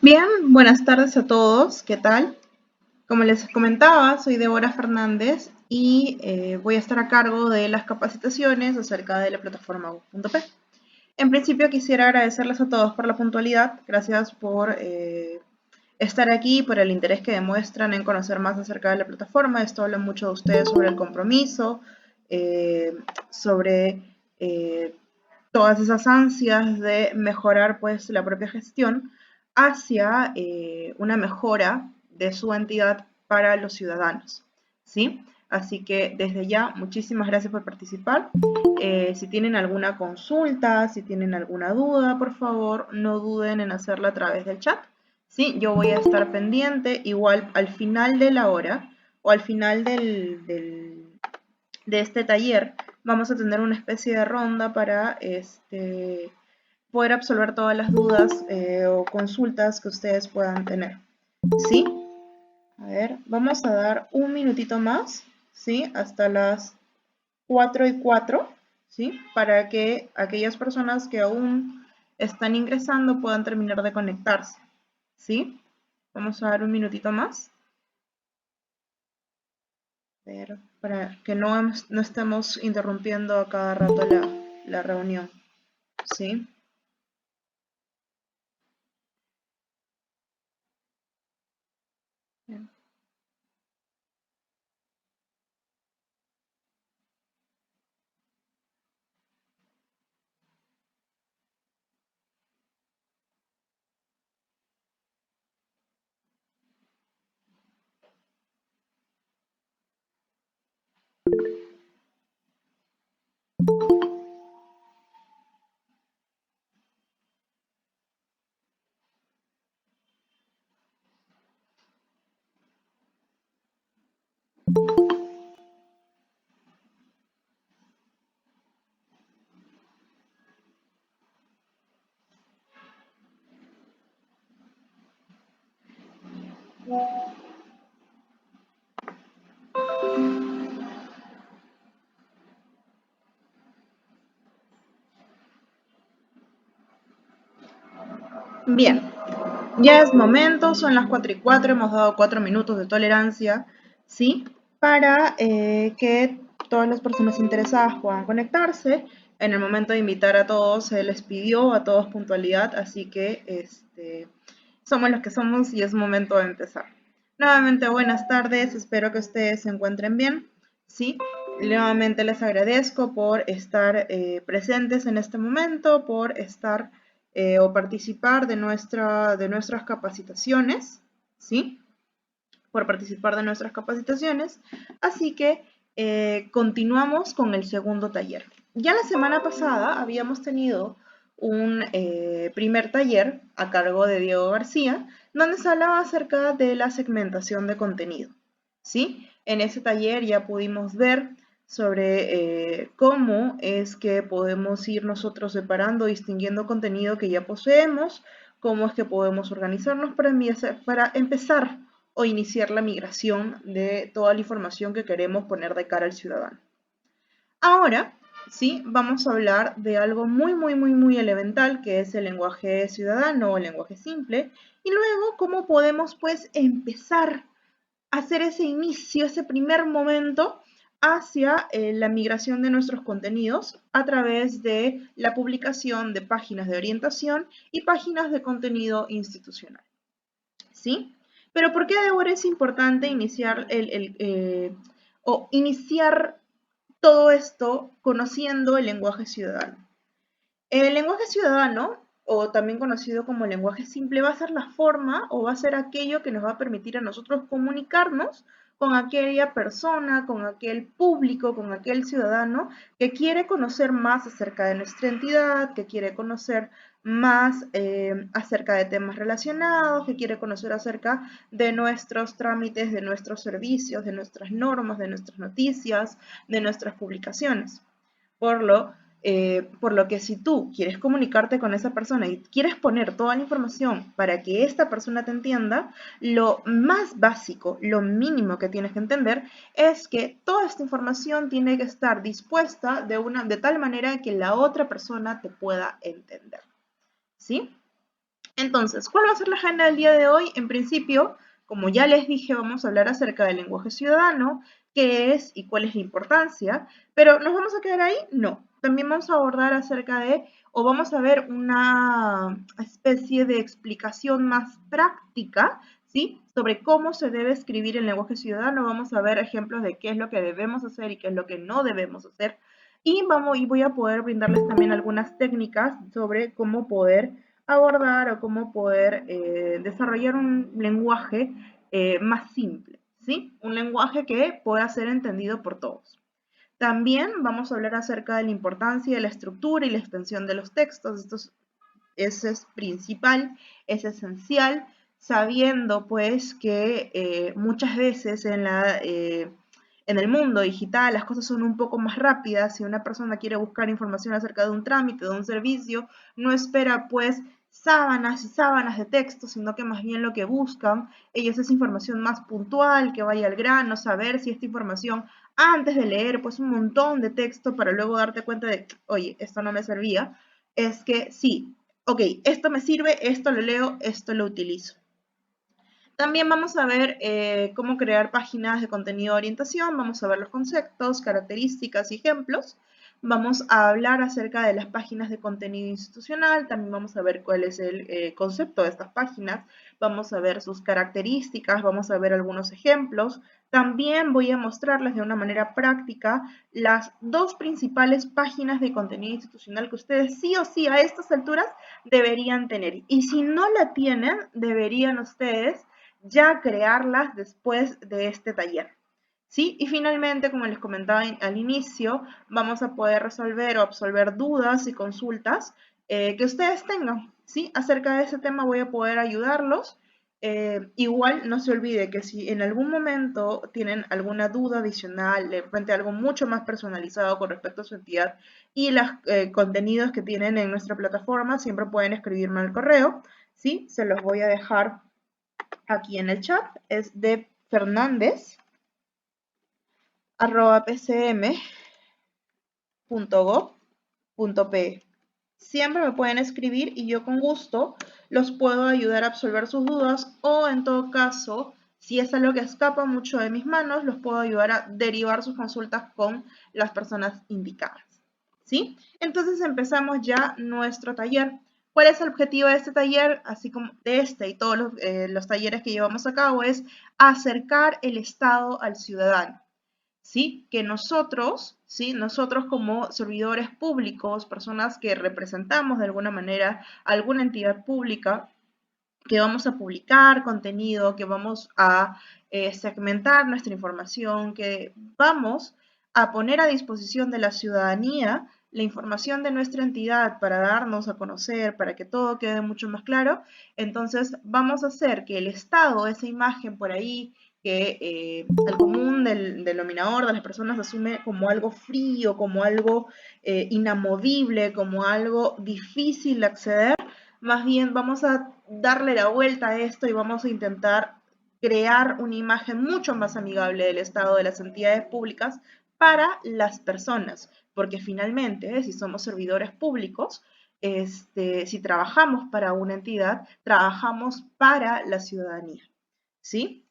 Bien, buenas tardes a todos, ¿qué tal? Como les comentaba, soy Débora Fernández y voy a estar a cargo de las capacitaciones acerca de la plataforma Go.p. En principio quisiera agradecerles a todos por la puntualidad, gracias por estar aquí, por el interés que demuestran en conocer más acerca de la plataforma. Esto habla mucho de ustedes sobre el compromiso, eh, sobre todas esas ansias de mejorar pues la propia gestión hacia una mejora de su entidad para los ciudadanos, ¿sí? Así que desde ya, muchísimas gracias por participar. Si tienen alguna consulta, si tienen alguna duda, por favor, no duden en hacerla a través del chat. Sí, yo voy a estar pendiente, igual al final de la hora o al final de este taller, vamos a tener una especie de ronda para poder absolver todas las dudas o consultas que ustedes puedan tener. ¿Sí? A ver, vamos a dar un minutito más, ¿sí? Hasta las 4:04, ¿sí? Para que aquellas personas que aún están ingresando puedan terminar de conectarse, ¿sí? Vamos a dar un minutito más. A ver, para que no estemos interrumpiendo a cada rato la reunión, ¿sí? Bien. Bien, ya es momento, son las 4:04, hemos dado 4 minutos de tolerancia, ¿sí? Para que todas las personas interesadas puedan conectarse. En el momento de invitar a todos, se les pidió a todos puntualidad, así que somos los que somos y es momento de empezar. Nuevamente, buenas tardes, espero que ustedes se encuentren bien, ¿sí? Nuevamente les agradezco por estar presentes en este momento, por estar o participar de nuestras capacitaciones, ¿sí? Por participar de nuestras capacitaciones. Así que continuamos con el segundo taller. Ya la semana pasada habíamos tenido un primer taller a cargo de Diego García, donde se hablaba acerca de la segmentación de contenido, ¿sí? En ese taller ya pudimos ver sobre cómo es que podemos ir nosotros separando, distinguiendo contenido que ya poseemos, cómo es que podemos organizarnos para empezar o iniciar la migración de toda la información que queremos poner de cara al ciudadano. Ahora, sí, vamos a hablar de algo muy elemental, que es el lenguaje ciudadano o el lenguaje simple, y luego cómo podemos pues empezar hacer ese inicio, ese primer momento hacia la migración de nuestros contenidos a través de la publicación de páginas de orientación y páginas de contenido institucional. ¿Sí? Pero ¿por qué ahora es importante iniciar o iniciar todo esto conociendo el lenguaje ciudadano? El lenguaje ciudadano, o también conocido como lenguaje simple, va a ser la forma o va a ser aquello que nos va a permitir a nosotros comunicarnos con aquella persona, con aquel público, con aquel ciudadano que quiere conocer más acerca de nuestra entidad, que quiere conocer más acerca de temas relacionados, que quiere conocer acerca de nuestros trámites, de nuestros servicios, de nuestras normas, de nuestras noticias, de nuestras publicaciones. Por lo que si tú quieres comunicarte con esa persona y quieres poner toda la información para que esta persona te entienda, lo más básico, lo mínimo que tienes que entender es que toda esta información tiene que estar dispuesta de tal manera que la otra persona te pueda entender. ¿Sí? Entonces, ¿cuál va a ser la agenda del día de hoy? En principio, como ya les dije, vamos a hablar acerca del lenguaje ciudadano, qué es y cuál es la importancia, pero ¿nos vamos a quedar ahí? No. También vamos a abordar acerca de, o vamos a ver una especie de explicación más práctica, ¿sí? Sobre cómo se debe escribir el lenguaje ciudadano. Vamos a ver ejemplos de qué es lo que debemos hacer y qué es lo que no debemos hacer. Y voy a poder brindarles también algunas técnicas sobre cómo poder abordar o cómo poder desarrollar un lenguaje más simple, ¿sí? Un lenguaje que pueda ser entendido por todos. También vamos a hablar acerca de la importancia de la estructura y la extensión de los textos. Eso es principal, es esencial, sabiendo pues que muchas veces en el mundo digital las cosas son un poco más rápidas. Si una persona quiere buscar información acerca de un trámite, de un servicio, no espera pues sábanas y sábanas de texto, sino que más bien lo que buscan ellos es información más puntual, que vaya al grano, saber si esta información antes de leer pues un montón de texto para luego darte cuenta de, oye, esto no me servía, es que sí, ok, esto me sirve, esto lo leo, esto lo utilizo. También vamos a ver cómo crear páginas de contenido de orientación, vamos a ver los conceptos, características y ejemplos. Vamos a hablar acerca de las páginas de contenido institucional, también vamos a ver cuál es el concepto de estas páginas, vamos a ver sus características, vamos a ver algunos ejemplos. También voy a mostrarles de una manera práctica las dos principales páginas de contenido institucional que ustedes sí o sí a estas alturas deberían tener. Y si no la tienen, deberían ustedes ya crearlas después de este taller. ¿Sí? Y finalmente, como les comentaba al inicio, vamos a poder resolver o absolver dudas y consultas que ustedes tengan. ¿Sí? Acerca de ese tema voy a poder ayudarlos. Igual no se olvide que si en algún momento tienen alguna duda adicional, de repente algo mucho más personalizado con respecto a su entidad y los contenidos que tienen en nuestra plataforma, siempre pueden escribirme al correo. ¿Sí? Se los voy a dejar aquí en el chat, es de Fernández @pcm.gov.pe. Siempre me pueden escribir y yo con gusto los puedo ayudar a absolver sus dudas, o en todo caso, si es algo que escapa mucho de mis manos, los puedo ayudar a derivar sus consultas con las personas indicadas. ¿Sí? Entonces empezamos ya nuestro taller. ¿Cuál es el objetivo de este taller? Así como de este y todos los talleres que llevamos a cabo, es acercar el Estado al ciudadano. ¿Sí? Que nosotros, ¿sí? Nosotros como servidores públicos, personas que representamos de alguna manera alguna entidad pública, que vamos a publicar contenido, que vamos a segmentar nuestra información, que vamos a poner a disposición de la ciudadanía la información de nuestra entidad para darnos a conocer, para que todo quede mucho más claro. Entonces vamos a hacer que el Estado, esa imagen por ahí que el común del denominador de las personas asume como algo frío, como algo inamovible, como algo difícil de acceder, más bien vamos a darle la vuelta a esto y vamos a intentar crear una imagen mucho más amigable del Estado, de las entidades públicas para las personas, porque finalmente, si somos servidores públicos, si trabajamos para una entidad, trabajamos para la ciudadanía, ¿sí?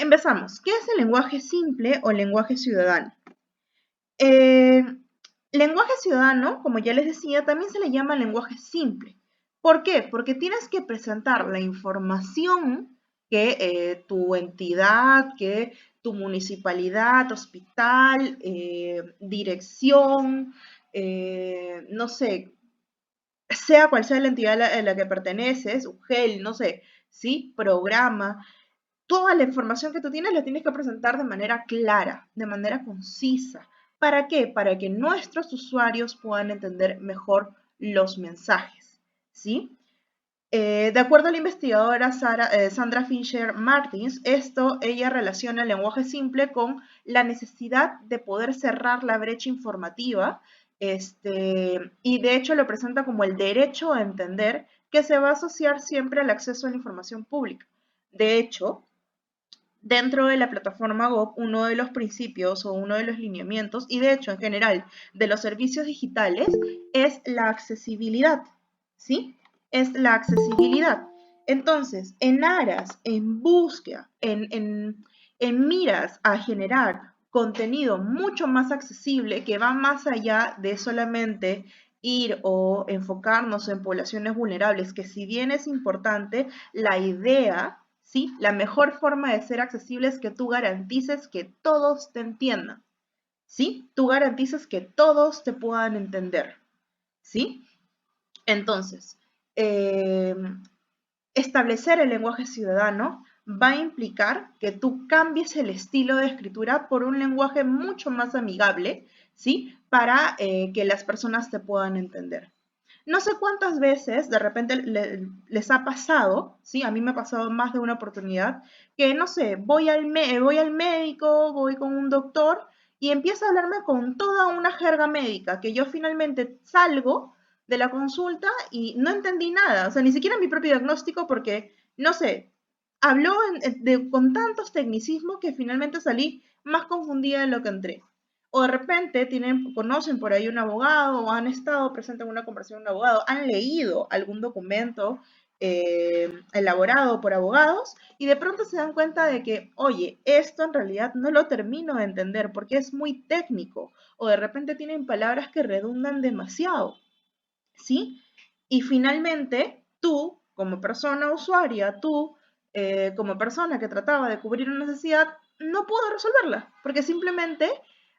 Empezamos. ¿Qué es el lenguaje simple o lenguaje ciudadano? Lenguaje ciudadano, como ya les decía, también se le llama lenguaje simple. ¿Por qué? Porque tienes que presentar la información que tu entidad, que tu municipalidad, hospital, dirección, no sé, sea cual sea la entidad a la que perteneces, UGEL, no sé, ¿sí? Programa, toda la información que tú tienes la tienes que presentar de manera clara, de manera concisa. ¿Para qué? Para que nuestros usuarios puedan entender mejor los mensajes, ¿sí? De acuerdo a la investigadora Sandra Fincher Martins, ella relaciona el lenguaje simple con la necesidad de poder cerrar la brecha informativa, y de hecho lo presenta como el derecho a entender, que se va a asociar siempre al acceso a la información pública. De hecho, dentro de la plataforma GOV, uno de los principios o uno de los lineamientos, y de hecho en general de los servicios digitales, es la accesibilidad, ¿sí? es la accesibilidad. Entonces, en aras, en búsqueda, en miras a generar contenido mucho más accesible que va más allá de solamente ir o enfocarnos en poblaciones vulnerables, que si bien es importante, la idea, ¿sí? La mejor forma de ser accesible es que tú garantices que todos te entiendan, ¿sí? Tú garantizas que todos te puedan entender, ¿sí? Entonces, eh, establecer el lenguaje ciudadano va a implicar que tú cambies el estilo de escritura por un lenguaje mucho más amigable, ¿sí? Para que las personas te puedan entender. No sé cuántas veces de repente les ha pasado, ¿sí? A mí me ha pasado más de una oportunidad, que no sé, voy al médico, voy con un doctor y empieza a hablarme con toda una jerga médica, que yo finalmente salgo de la consulta y no entendí nada, o sea, ni siquiera mi propio diagnóstico porque, no sé, habló con tantos tecnicismos que finalmente salí más confundida de lo que entré. O de repente conocen por ahí un abogado o han estado presentes en una conversación con un abogado, han leído algún documento elaborado por abogados y de pronto se dan cuenta de que, oye, esto en realidad no lo termino de entender porque es muy técnico o de repente tienen palabras que redundan demasiado, ¿sí? Y finalmente, tú, como persona usuaria, tú, como persona que trataba de cubrir una necesidad, no pudo resolverla, porque simplemente,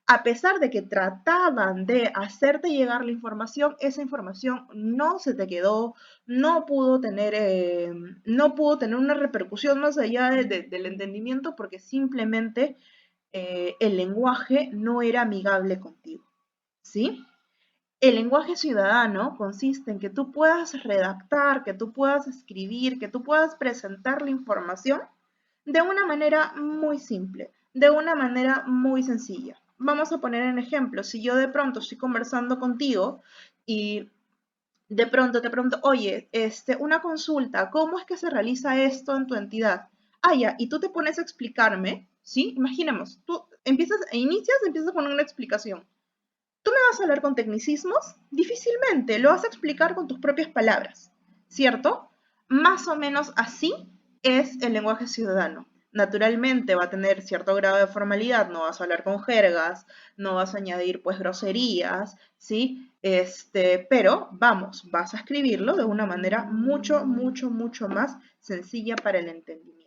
a pesar de que trataban de hacerte llegar la información, esa información no se te quedó, no pudo tener una repercusión más allá del entendimiento, porque simplemente el lenguaje no era amigable contigo, ¿sí? El lenguaje ciudadano consiste en que tú puedas redactar, que tú puedas escribir, que tú puedas presentar la información de una manera muy simple, de una manera muy sencilla. Vamos a poner en ejemplo, si yo de pronto estoy conversando contigo y de pronto te pregunto, oye, una consulta, ¿cómo es que se realiza esto en tu entidad? Ah, ya, y tú te pones a explicarme, ¿sí? Imaginemos, tú empiezas con una explicación. ¿Tú me vas a hablar con tecnicismos? Difícilmente, lo vas a explicar con tus propias palabras, ¿cierto? Más o menos así es el lenguaje ciudadano. Naturalmente va a tener cierto grado de formalidad, no vas a hablar con jergas, no vas a añadir pues groserías, ¿sí? Pero vamos, vas a escribirlo de una manera mucho más sencilla para el entendimiento.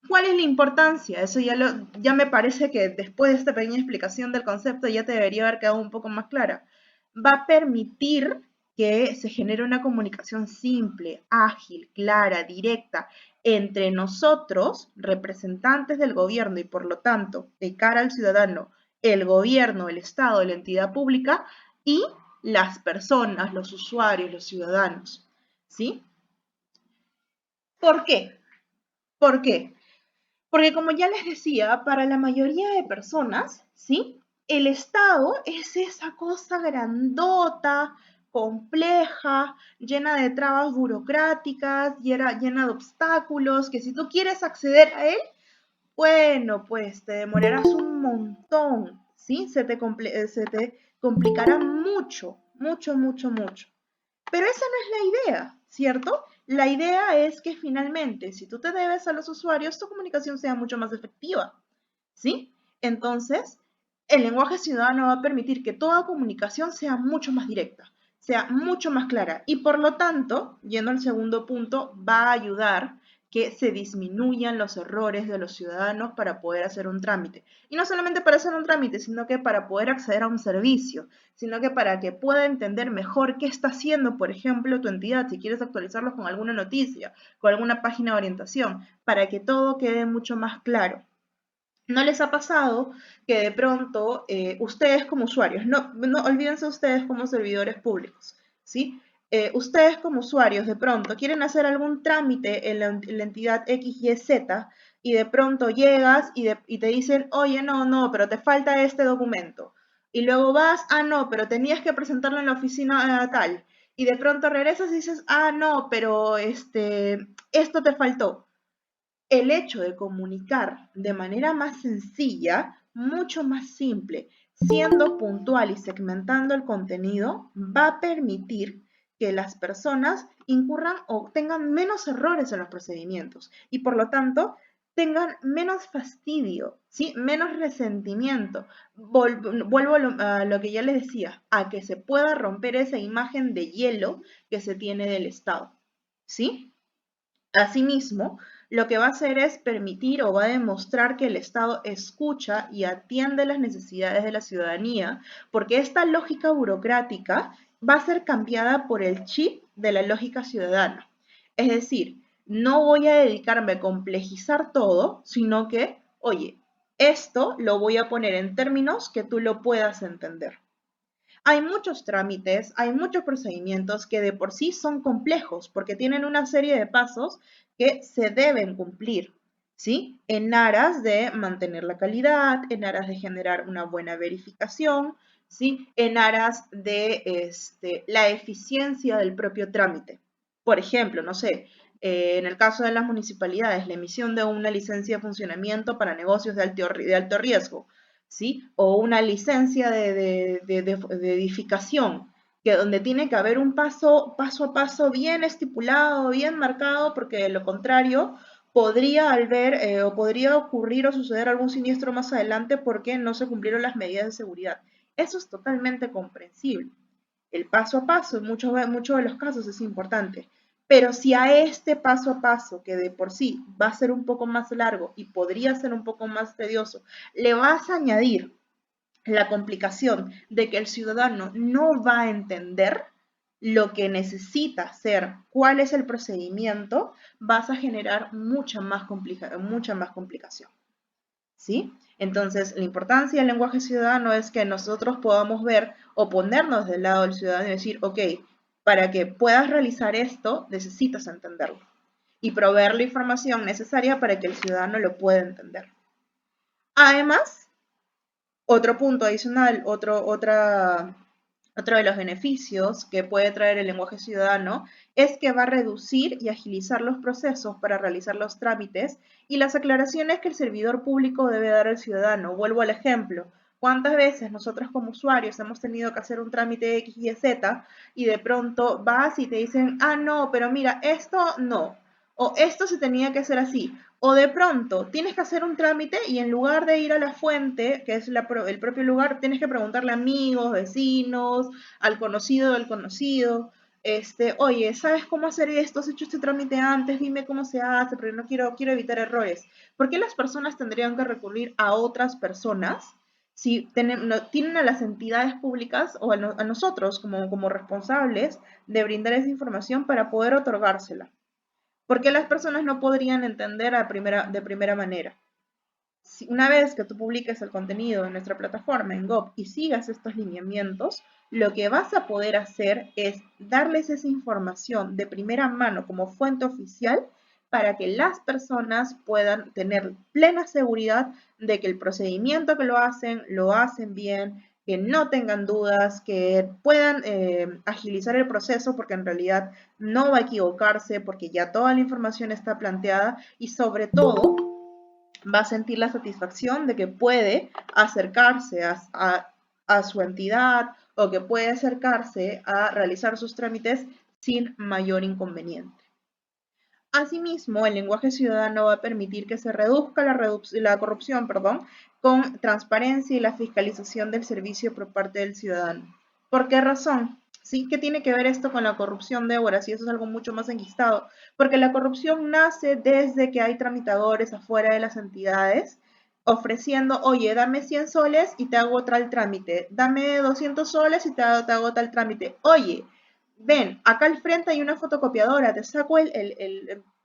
¿Cuál es la importancia? Eso ya me parece que después de esta pequeña explicación del concepto ya te debería haber quedado un poco más clara. Va a permitir que se genere una comunicación simple, ágil, clara, directa entre nosotros, representantes del gobierno y por lo tanto, de cara al ciudadano, el gobierno, el Estado, la entidad pública y las personas, los usuarios, los ciudadanos. ¿Sí? ¿Por qué? ¿Por qué? Porque como ya les decía, para la mayoría de personas, ¿sí? El Estado es esa cosa grandota, compleja, llena de trabas burocráticas, llena de obstáculos, que si tú quieres acceder a él, bueno, pues te demorarás un montón, ¿sí? Se te complicará mucho. Pero esa no es la idea, ¿cierto? La idea es que finalmente, si tú te debes a los usuarios, tu comunicación sea mucho más efectiva, ¿sí? Entonces, el lenguaje ciudadano va a permitir que toda comunicación sea mucho más directa, sea mucho más clara y por lo tanto, yendo al segundo punto, va a ayudar que se disminuyan los errores de los ciudadanos para poder hacer un trámite. Y no solamente para hacer un trámite, sino que para poder acceder a un servicio, sino que para que pueda entender mejor qué está haciendo, por ejemplo, tu entidad, si quieres actualizarlos con alguna noticia, con alguna página de orientación, para que todo quede mucho más claro. ¿No les ha pasado que de pronto ustedes como usuarios, no olvídense ustedes como servidores públicos, ¿sí? Ustedes como usuarios de pronto quieren hacer algún trámite en la entidad XYZ y de pronto llegas y te dicen, oye, no, pero te falta este documento. Y luego vas, no, pero tenías que presentarlo en la oficina tal. Y de pronto regresas y dices, no, pero esto te faltó. El hecho de comunicar de manera más sencilla, mucho más simple, siendo puntual y segmentando el contenido, va a permitir que las personas incurran o tengan menos errores en los procedimientos y por lo tanto tengan menos fastidio, ¿sí? Menos resentimiento. Vuelvo a lo que ya les decía, a que se pueda romper esa imagen de hielo que se tiene del Estado, ¿sí? Asimismo, lo que va a hacer es permitir o va a demostrar que el Estado escucha y atiende las necesidades de la ciudadanía, porque esta lógica burocrática va a ser cambiada por el chip de la lógica ciudadana. Es decir, no voy a dedicarme a complejizar todo, sino que, oye, esto lo voy a poner en términos que tú lo puedas entender. Hay muchos trámites, hay muchos procedimientos que de por sí son complejos porque tienen una serie de pasos que se deben cumplir, ¿sí? En aras de mantener la calidad, en aras de generar una buena verificación, ¿sí? En aras de la eficiencia del propio trámite. Por ejemplo, no sé, en el caso de las municipalidades, la emisión de una licencia de funcionamiento para negocios de alto riesgo, ¿sí? O una licencia de edificación, que donde tiene que haber un paso a paso bien estipulado, bien marcado, porque de lo contrario podría o podría ocurrir o suceder algún siniestro más adelante porque no se cumplieron las medidas de seguridad. Eso es totalmente comprensible. El paso a paso en muchos de los casos es importante. Pero si a este paso a paso, que de por sí va a ser un poco más largo y podría ser un poco más tedioso, le vas a añadir la complicación de que el ciudadano no va a entender lo que necesita hacer, cuál es el procedimiento, vas a generar mucha más complicación. ¿Sí? Entonces, la importancia del lenguaje ciudadano es que nosotros podamos ver o ponernos del lado del ciudadano y decir, ok, para que puedas realizar esto, necesitas entenderlo y proveer la información necesaria para que el ciudadano lo pueda entender. Además, otro punto adicional, otro de los beneficios que puede traer el lenguaje ciudadano es que va a reducir y agilizar los procesos para realizar los trámites y las aclaraciones que el servidor público debe dar al ciudadano. Vuelvo al ejemplo. ¿Cuántas veces nosotros como usuarios hemos tenido que hacer un trámite X, Y, Z y de pronto vas y te dicen, ah, no, pero mira, esto no, o esto se tenía que hacer así, o de pronto tienes que hacer un trámite y en lugar de ir a la fuente, que es el propio lugar, tienes que preguntarle a amigos, vecinos, al conocido del conocido, oye, ¿sabes cómo hacer esto? ¿Has hecho este trámite antes? Dime cómo se hace, porque no quiero evitar errores. ¿Por qué las personas tendrían que recurrir a otras personas si tienen a las entidades públicas o a nosotros como responsables de brindar esa información para poder otorgársela? ¿Por qué las personas no podrían entender de primera manera? Una vez que tú publiques el contenido en nuestra plataforma en Gov y sigas estos lineamientos, lo que vas a poder hacer es darles esa información de primera mano como fuente oficial para que las personas puedan tener plena seguridad de que el procedimiento que lo hacen bien, que no tengan dudas, que puedan agilizar el proceso porque en realidad no va a equivocarse porque ya toda la información está planteada y sobre todo va a sentir la satisfacción de que puede acercarse a su entidad o que puede acercarse a realizar sus trámites sin mayor inconveniente. Asimismo, el lenguaje ciudadano va a permitir que se reduzca la corrupción, con transparencia y la fiscalización del servicio por parte del ciudadano. ¿Por qué razón? ¿Sí? ¿Qué tiene que ver esto con la corrupción, Débora? Si eso es algo mucho más enquistado. Porque la corrupción nace desde que hay tramitadores afuera de las entidades ofreciendo, oye, dame 100 soles y te hago tal trámite, dame 200 soles y te hago tal trámite. Oye, ven, acá al frente hay una fotocopiadora, te saco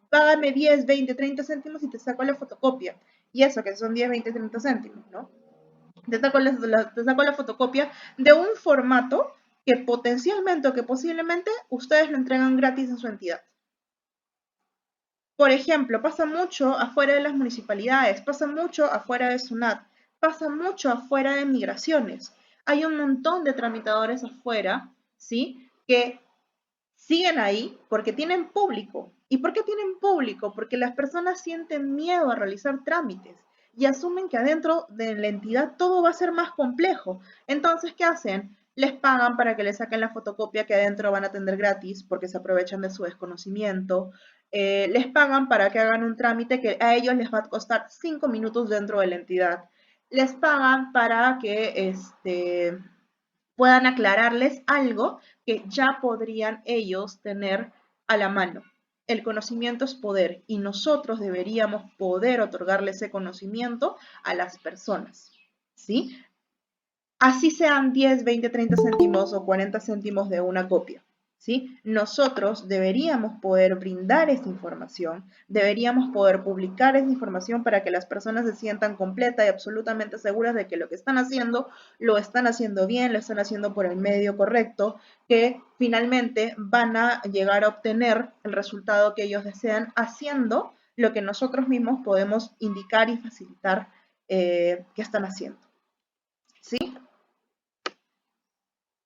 págame 10, 20, 30 céntimos y te saco la fotocopia. Y eso, que son 10, 20, 30 céntimos, ¿no? Te saco la fotocopia de un formato que potencialmente o que posiblemente ustedes lo entregan gratis en su entidad. Por ejemplo, pasa mucho afuera de las municipalidades, pasa mucho afuera de SUNAT, pasa mucho afuera de migraciones. Hay un montón de tramitadores afuera, ¿sí? Que siguen ahí porque tienen público. ¿Y por qué tienen público? Porque las personas sienten miedo a realizar trámites y asumen que adentro de la entidad todo va a ser más complejo. Entonces, ¿qué hacen? les pagan para que les saquen la fotocopia que adentro van a tener gratis porque se aprovechan de su desconocimiento. Les pagan para que hagan un trámite que a ellos les va a costar 5 minutos dentro de la entidad. Les pagan para que puedan aclararles algo que ya podrían ellos tener a la mano. El conocimiento es poder y nosotros deberíamos poder otorgarle ese conocimiento a las personas, ¿sí? Así sean 10, 20, 30 céntimos o 40 céntimos de una copia, ¿sí? Nosotros deberíamos poder brindar esa información, deberíamos poder publicar esa información para que las personas se sientan completas y absolutamente seguras de que lo que están haciendo, lo están haciendo bien, lo están haciendo por el medio correcto, que finalmente van a llegar a obtener el resultado que ellos desean haciendo lo que nosotros mismos podemos indicar y facilitar que están haciendo, ¿sí?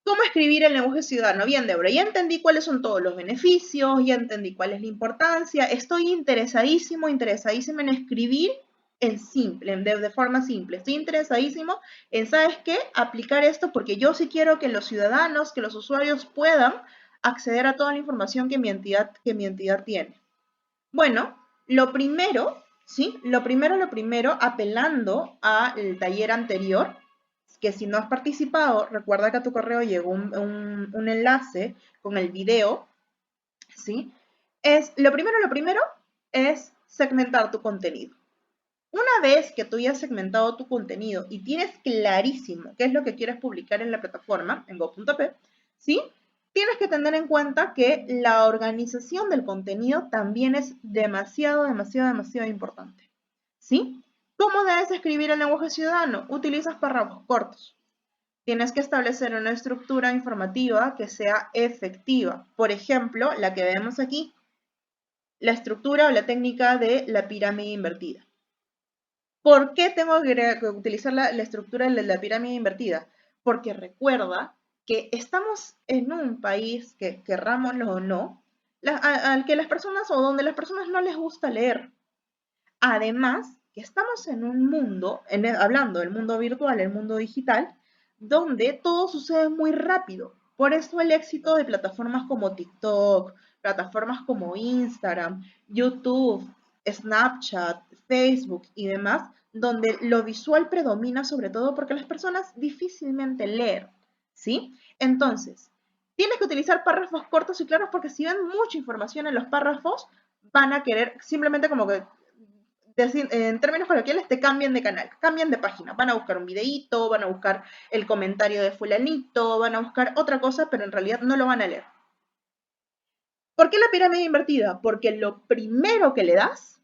¿Cómo escribir el lenguaje ciudadano? Bien, Débora, ya entendí cuáles son todos los beneficios, ya entendí cuál es la importancia. Estoy interesadísimo en escribir en simple, de forma simple. Estoy interesadísimo en, ¿sabes qué? Aplicar esto porque yo sí quiero que los ciudadanos, que los usuarios puedan acceder a toda la información que mi entidad tiene. Bueno, lo primero, ¿sí? Lo primero, apelando al taller anterior, que si no has participado, recuerda que a tu correo llegó un enlace con el video, ¿sí? Lo primero es segmentar tu contenido. Una vez que tú ya has segmentado tu contenido y tienes clarísimo qué es lo que quieres publicar en la plataforma, en go.p, ¿sí? Tienes que tener en cuenta que la organización del contenido también es demasiado importante, ¿sí? ¿Cómo debes escribir el lenguaje ciudadano? Utilizas párrafos cortos. Tienes que establecer una estructura informativa que sea efectiva. Por ejemplo, la que vemos aquí, la estructura o la técnica de la pirámide invertida. ¿Por qué tengo que utilizar la estructura de la pirámide invertida? Porque recuerda que estamos en un país que, querrámoslo o no, al que las personas o donde las personas no les gusta leer. Además, que estamos en un mundo, hablando del mundo virtual, el mundo digital, donde todo sucede muy rápido. Por eso el éxito de plataformas como TikTok, plataformas como Instagram, YouTube, Snapchat, Facebook y demás, donde lo visual predomina sobre todo porque las personas difícilmente leen, ¿sí? Entonces, tienes que utilizar párrafos cortos y claros porque si ven mucha información en los párrafos, van a querer simplemente como que en términos coloquiales, te cambian de canal, cambian de página. Van a buscar un videíto, van a buscar el comentario de fulanito, van a buscar otra cosa, pero en realidad no lo van a leer. ¿Por qué la pirámide invertida? Porque lo primero que le das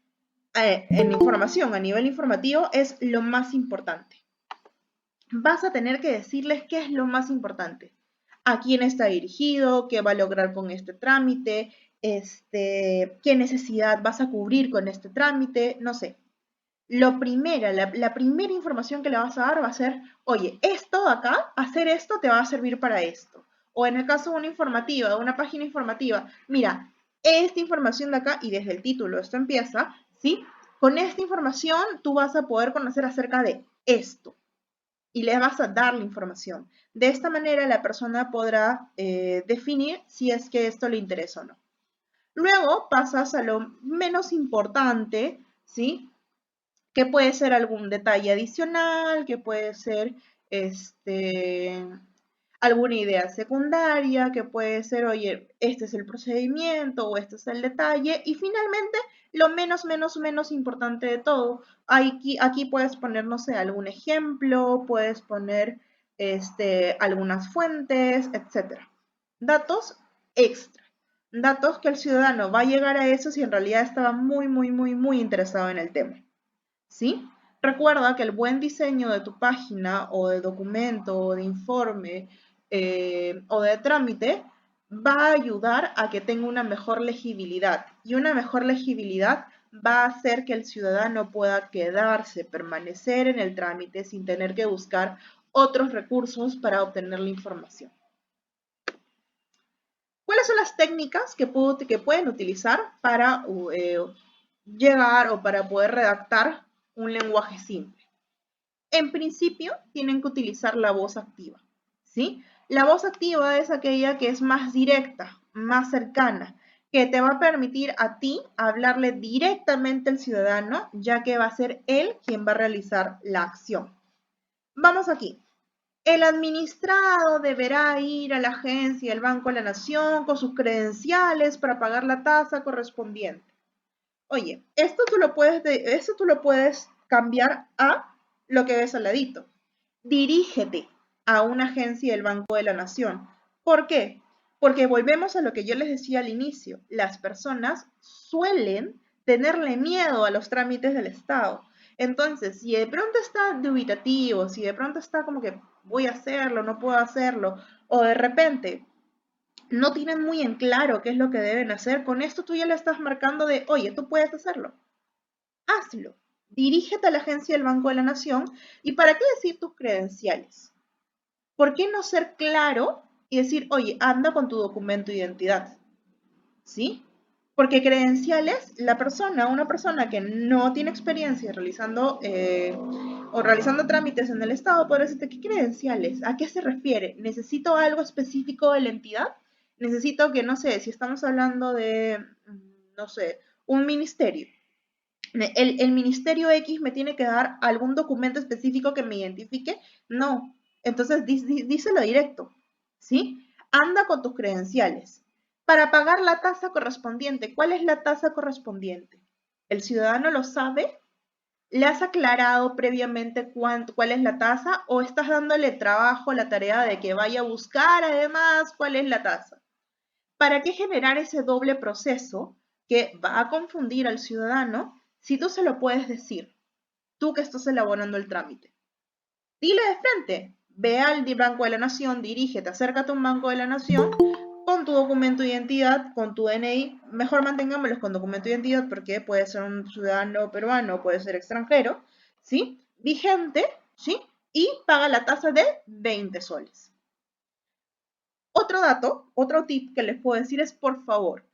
en información a nivel informativo es lo más importante. Vas a tener que decirles qué es lo más importante. A quién está dirigido, qué va a lograr con este trámite, qué necesidad vas a cubrir con este trámite, no sé. La primera información que le vas a dar va a ser, oye, esto de acá, hacer esto te va a servir para esto. O en el caso de una informativa, de una página informativa, mira, esta información de acá, y desde el título esto empieza, ¿sí? Con esta información tú vas a poder conocer acerca de esto y le vas a dar la información. De esta manera la persona podrá definir si es que esto le interesa o no. Luego pasas a lo menos importante, ¿sí? Que puede ser algún detalle adicional, que puede ser alguna idea secundaria, que puede ser, oye, este es el procedimiento o este es el detalle. Y finalmente, lo menos importante de todo, aquí puedes poner, no sé, algún ejemplo, puedes poner algunas fuentes, etc. Datos extra. Datos que el ciudadano va a llegar a eso si en realidad estaba muy interesado en el tema. ¿Sí? Recuerda que el buen diseño de tu página o de documento o de informe o de trámite va a ayudar a que tenga una mejor legibilidad y una mejor legibilidad va a hacer que el ciudadano pueda quedarse, permanecer en el trámite sin tener que buscar otros recursos para obtener la información. ¿Cuáles son las técnicas que pueden utilizar para llegar o para poder redactar un lenguaje simple? En principio, tienen que utilizar la voz activa, ¿sí? La voz activa es aquella que es más directa, más cercana, que te va a permitir a ti hablarle directamente al ciudadano, ya que va a ser él quien va a realizar la acción. Vamos aquí. El administrado deberá ir a la agencia del Banco de la Nación con sus credenciales para pagar la tasa correspondiente. Oye, esto tú lo puedes cambiar a lo que ves al ladito. Dirígete a una agencia del Banco de la Nación. ¿Por qué? Porque volvemos a lo que yo les decía al inicio. Las personas suelen tenerle miedo a los trámites del Estado. Entonces, si de pronto está dubitativo, si de pronto está como que voy a hacerlo, no puedo hacerlo, o de repente no tienen muy en claro qué es lo que deben hacer, con esto tú ya le estás marcando de, oye, tú puedes hacerlo. Hazlo. Dirígete a la agencia del Banco de la Nación. ¿Y para qué decir tus credenciales? ¿Por qué no ser claro y decir, oye, anda con tu documento de identidad? ¿Sí? Porque credenciales, una persona que no tiene experiencia realizando trámites en el Estado, podría decirte, ¿qué credenciales? ¿A qué se refiere? ¿Necesito algo específico de la entidad? Necesito que, no sé, si estamos hablando de, no sé, un ministerio. El ministerio X me tiene que dar algún documento específico que me identifique. No. Entonces, díselo directo. ¿Sí? Anda con tus credenciales. Para pagar la tasa correspondiente, ¿cuál es la tasa correspondiente? ¿El ciudadano lo sabe? ¿Le has aclarado previamente cuál es la tasa o estás dándole trabajo, la tarea de que vaya a buscar además cuál es la tasa? ¿Para qué generar ese doble proceso que va a confundir al ciudadano si tú se lo puedes decir, tú que estás elaborando el trámite? Dile de frente, ve al Banco de la Nación, dirígete, acércate a un Banco de la Nación con tu documento de identidad, con tu DNI, mejor mantengámoslos con documento de identidad porque puede ser un ciudadano peruano, puede ser extranjero, ¿sí? Vigente, ¿sí? Y paga la tasa de 20 soles. Otro dato, otro tip que les puedo decir es, por favor,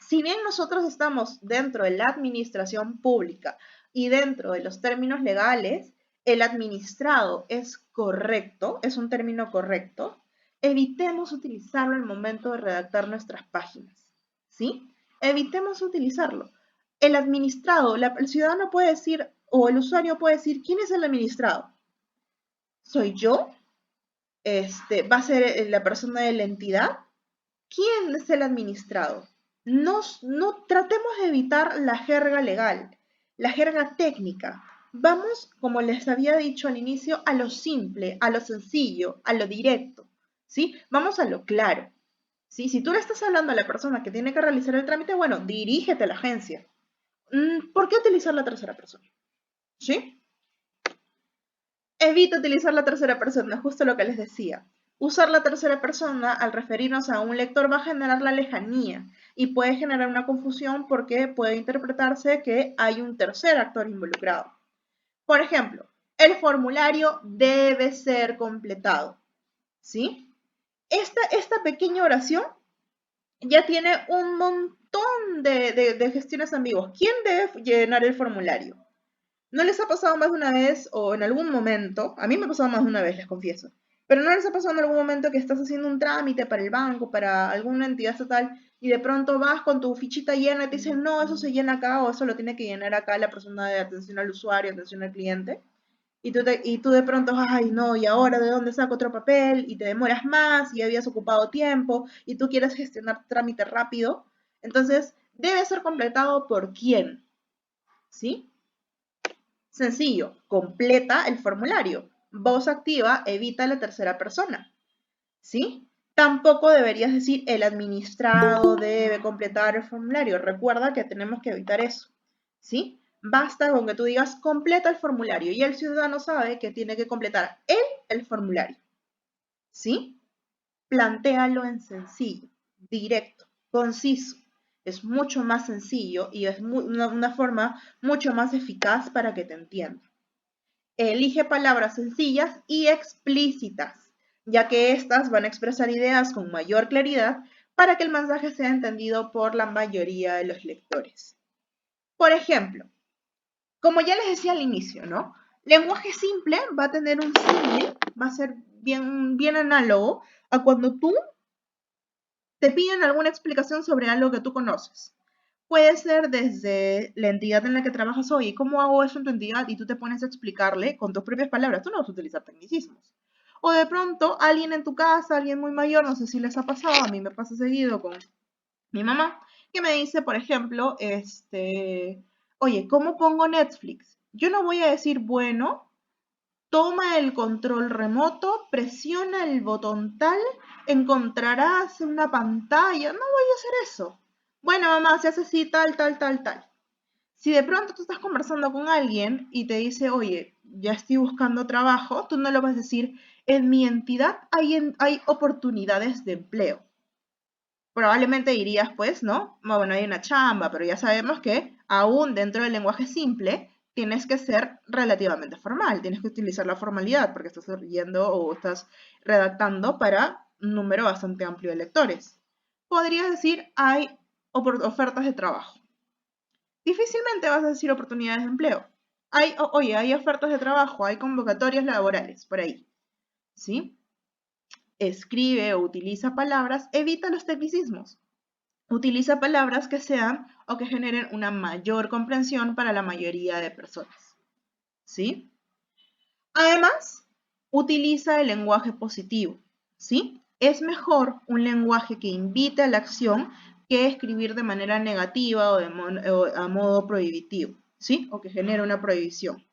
si bien nosotros estamos dentro de la administración pública y dentro de los términos legales, el administrado es correcto, es un término correcto, evitemos utilizarlo en el momento de redactar nuestras páginas, ¿sí? Evitemos utilizarlo. El administrado, el ciudadano puede decir, o el usuario puede decir, ¿quién es el administrado? ¿Soy yo? ¿Va a ser la persona de la entidad? ¿Quién es el administrado? No tratemos de evitar la jerga legal, la jerga técnica. Vamos, como les había dicho al inicio, a lo simple, a lo sencillo, a lo directo, ¿sí? Vamos a lo claro, ¿sí? Si tú le estás hablando a la persona que tiene que realizar el trámite, bueno, dirígete a la agencia. ¿Por qué utilizar la tercera persona? ¿Sí? Evita utilizar la tercera persona, justo lo que les decía. Usar la tercera persona al referirnos a un lector va a generar la lejanía y puede generar una confusión porque puede interpretarse que hay un tercer actor involucrado. Por ejemplo, el formulario debe ser completado. ¿Sí? Esta pequeña oración ya tiene un montón de gestiones ambiguas. ¿Quién debe llenar el formulario? ¿No les ha pasado más de una vez o en algún momento? A mí me ha pasado más de una vez, les confieso. Pero ¿no les ha pasado en algún momento que estás haciendo un trámite para el banco, para alguna entidad estatal, y de pronto vas con tu fichita llena y te dicen, no, eso se llena acá o eso lo tiene que llenar acá la persona de atención al usuario, atención al cliente? Y tú de pronto, ay, no, ¿y ahora de dónde saco otro papel? Y te demoras más y habías ocupado tiempo y tú quieres gestionar trámite rápido. Entonces, debe ser completado por quién, ¿sí? Sencillo, completa el formulario. Voz activa evita la tercera persona. ¿Sí? Tampoco deberías decir el administrado debe completar el formulario. Recuerda que tenemos que evitar eso. ¿Sí? Basta con que tú digas completa el formulario y el ciudadano sabe que tiene que completar él el formulario. ¿Sí? Plantéalo en sencillo, directo, conciso. Es mucho más sencillo y es una forma mucho más eficaz para que te entienda. Elige palabras sencillas y explícitas, ya que éstas van a expresar ideas con mayor claridad para que el mensaje sea entendido por la mayoría de los lectores. Por ejemplo, como ya les decía al inicio, ¿no? Lenguaje simple va a tener un símil, va a ser bien análogo a cuando tú te piden alguna explicación sobre algo que tú conoces. Puede ser desde la entidad en la que trabajas hoy, ¿cómo hago eso en tu entidad? Y tú te pones a explicarle con tus propias palabras, tú no vas a utilizar tecnicismos. O de pronto, alguien en tu casa, alguien muy mayor, no sé si les ha pasado, a mí me pasa seguido con mi mamá, que me dice, por ejemplo, oye, ¿cómo pongo Netflix? Yo no voy a decir, bueno, toma el control remoto, presiona el botón tal, encontrarás una pantalla. No voy a hacer eso. Bueno, mamá, se hace así, tal, tal, tal, tal. Si de pronto tú estás conversando con alguien y te dice, oye, ya estoy buscando trabajo, tú no lo vas a decir, en mi entidad hay oportunidades de empleo. Probablemente dirías, pues, ¿no? Bueno, hay una chamba, pero ya sabemos que aún dentro del lenguaje simple tienes que ser relativamente formal, tienes que utilizar la formalidad porque estás yendo o estás redactando para un número bastante amplio de lectores. Podrías decir, hay ofertas de trabajo. Difícilmente vas a decir oportunidades de empleo. Oye, hay ofertas de trabajo, hay convocatorias laborales, por ahí. ¿Sí? Escribe o utiliza palabras, evita los tecnicismos. Utiliza palabras que sean o que generen una mayor comprensión para la mayoría de personas. ¿Sí? Además, utiliza el lenguaje positivo. ¿Sí? Es mejor un lenguaje que invite a la acción que escribir de manera negativa o a modo prohibitivo. ¿Sí? O que genere una prohibición.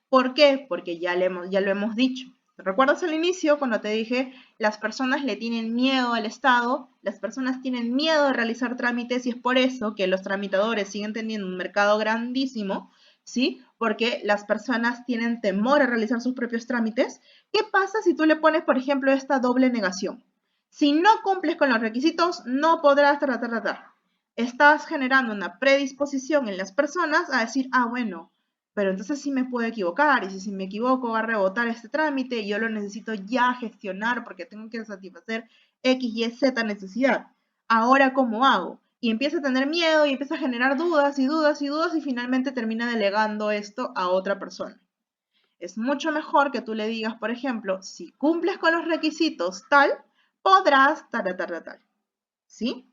¿Por qué? Porque ya lo hemos dicho. ¿Te recuerdas al inicio cuando te dije las personas le tienen miedo al Estado, las personas tienen miedo de realizar trámites y es por eso que los tramitadores siguen teniendo un mercado grandísimo, ¿sí? Porque las personas tienen temor a realizar sus propios trámites. ¿Qué pasa si tú le pones, por ejemplo, esta doble negación? Si no cumples con los requisitos, no podrás tratar. Estás generando una predisposición en las personas a decir, ah, bueno, pero entonces sí me puedo equivocar y si me equivoco va a rebotar este trámite y yo lo necesito ya gestionar porque tengo que satisfacer X, Y, Z necesidad. Ahora, ¿cómo hago? Y empieza a tener miedo y empieza a generar dudas y dudas y dudas y finalmente termina delegando esto a otra persona. Es mucho mejor que tú le digas, por ejemplo, si cumples con los requisitos tal, podrás tal. ¿Sí?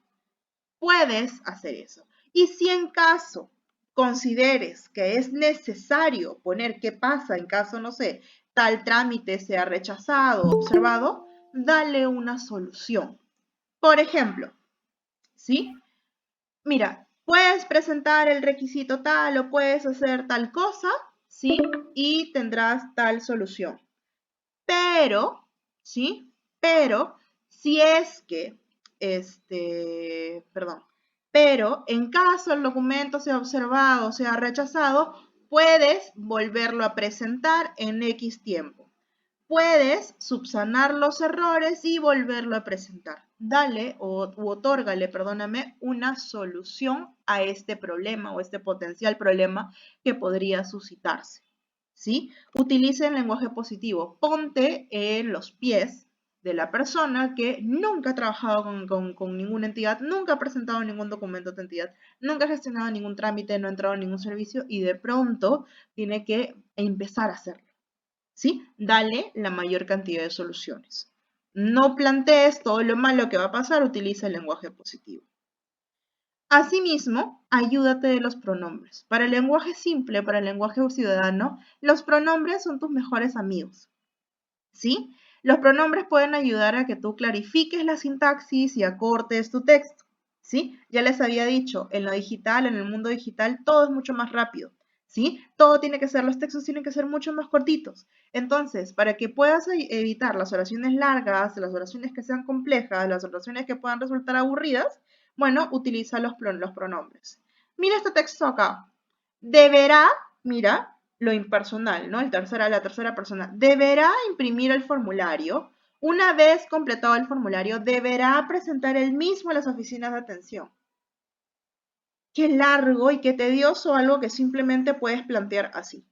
Puedes hacer eso. Y si en caso consideres que es necesario poner qué pasa en caso, no sé, tal trámite sea rechazado o observado, dale una solución. Por ejemplo, ¿sí? Mira, puedes presentar el requisito tal o puedes hacer tal cosa, ¿sí? Y tendrás tal solución. Pero, ¿sí? Pero, si es que, pero en caso el documento sea observado o sea rechazado, puedes volverlo a presentar en X tiempo. Puedes subsanar los errores y volverlo a presentar. Dale u otórgale, perdóname, una solución a este problema o este potencial problema que podría suscitarse. ¿Sí? Utilice el lenguaje positivo. Ponte en los pies de la persona que nunca ha trabajado con ninguna entidad, nunca ha presentado ningún documento de entidad, nunca ha gestionado ningún trámite, no ha entrado en ningún servicio y de pronto tiene que empezar a hacerlo. ¿Sí? Dale la mayor cantidad de soluciones. No plantees todo lo malo que va a pasar, utiliza el lenguaje positivo. Asimismo, ayúdate de los pronombres. Para el lenguaje simple, para el lenguaje ciudadano, los pronombres son tus mejores amigos. ¿Sí? Los pronombres pueden ayudar a que tú clarifiques la sintaxis y acortes tu texto. ¿Sí? Ya les había dicho, en lo digital, en el mundo digital, todo es mucho más rápido. ¿Sí? Todo tiene que ser, los textos tienen que ser mucho más cortitos. Entonces, para que puedas evitar las oraciones largas, las oraciones que sean complejas, las oraciones que puedan resultar aburridas, bueno, utiliza los pronombres. Mira este texto acá. Deberá, mira, lo impersonal, ¿no? La tercera persona. Deberá imprimir el formulario. Una vez completado el formulario, deberá presentar el mismo a las oficinas de atención. Qué largo y qué tedioso algo que simplemente puedes plantear así.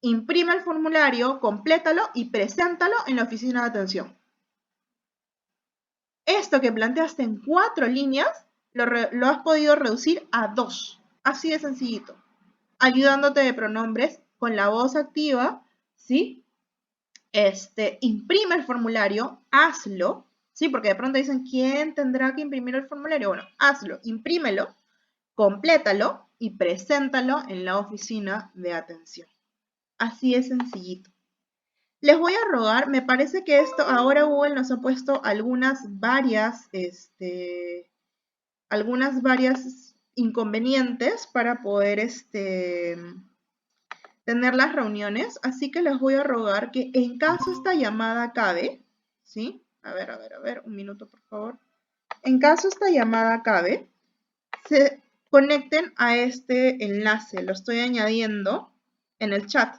Imprime el formulario, complétalo y preséntalo en la oficina de atención. Esto que planteaste en 4 líneas, lo has podido reducir a 2. Así de sencillito. Ayudándote de pronombres con la voz activa, ¿sí? imprime el formulario, hazlo, ¿sí? Porque de pronto dicen, ¿quién tendrá que imprimir el formulario? Bueno, hazlo, imprímelo, complétalo y preséntalo en la oficina de atención. Así es sencillito. Les voy a rogar, me parece que esto, ahora Google nos ha puesto algunas varias inconvenientes para poder tener las reuniones, así que les voy a rogar que en caso esta llamada acabe, ¿sí? A ver, un minuto por favor. En caso esta llamada acabe, se conecten a este enlace, lo estoy añadiendo en el chat,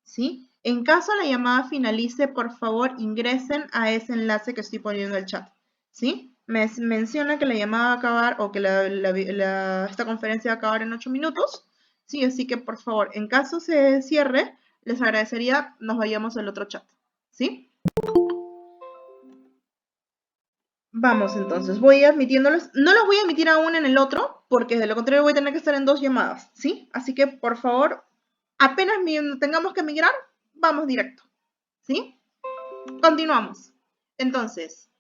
¿sí? En caso la llamada finalice, por favor ingresen a ese enlace que estoy poniendo en el chat, ¿sí? Me menciona que la llamada va a acabar o que esta conferencia va a acabar en 8 minutos, ¿sí? Así que por favor, en caso se cierre, les agradecería nos vayamos al otro chat, ¿sí? Vamos entonces, voy admitiéndolos. No los voy a admitir aún en el otro, porque de lo contrario voy a tener que estar en 2 llamadas, ¿sí? Así que, por favor, apenas tengamos que migrar, vamos directo, ¿sí? Continuamos. Entonces,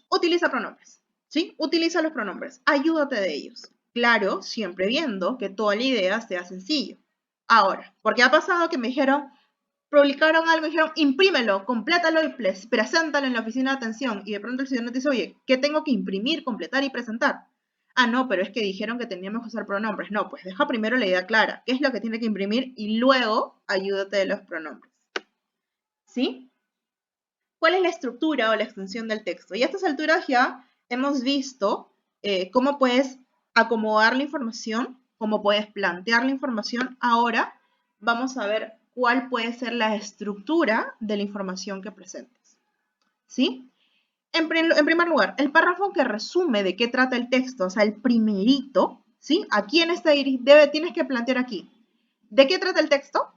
utiliza pronombres, ¿sí? Utiliza los pronombres, ayúdate de ellos. Claro, siempre viendo que toda la idea sea sencillo. Ahora, porque ha pasado que me dijeron, publicaron algo y dijeron, imprímelo, complétalo y preséntalo en la oficina de atención. Y de pronto el señor nos dice, oye, ¿qué tengo que imprimir, completar y presentar? Ah, no, pero es que dijeron que teníamos que usar pronombres. No, pues deja primero la idea clara, qué es lo que tiene que imprimir y luego ayúdate de los pronombres. ¿Sí? ¿Cuál es la estructura o la extensión del texto? Y a estas alturas ya hemos visto cómo puedes acomodar la información, cómo puedes plantear la información. Ahora vamos a ver cuál puede ser la estructura de la información que presentes. ¿Sí? En primer lugar, el párrafo que resume de qué trata el texto, o sea, el primerito, ¿sí? ¿A quién está dirigido? Tienes que plantear aquí. ¿De qué trata el texto?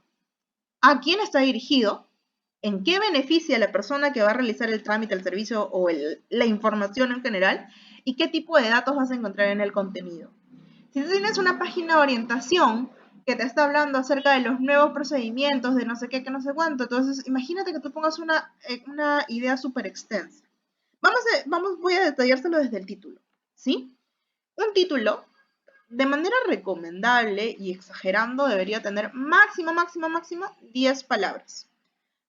¿A quién está dirigido? ¿En qué beneficia a la persona que va a realizar el trámite, el servicio o la información en general? ¿Y qué tipo de datos vas a encontrar en el contenido? Si tú tienes una página de orientación que te está hablando acerca de los nuevos procedimientos, de no sé qué, que no sé cuánto, entonces imagínate que tú pongas una idea súper extensa. Voy a detallárselo desde el título, ¿sí? Un título, de manera recomendable y exagerando, debería tener máximo 10 palabras.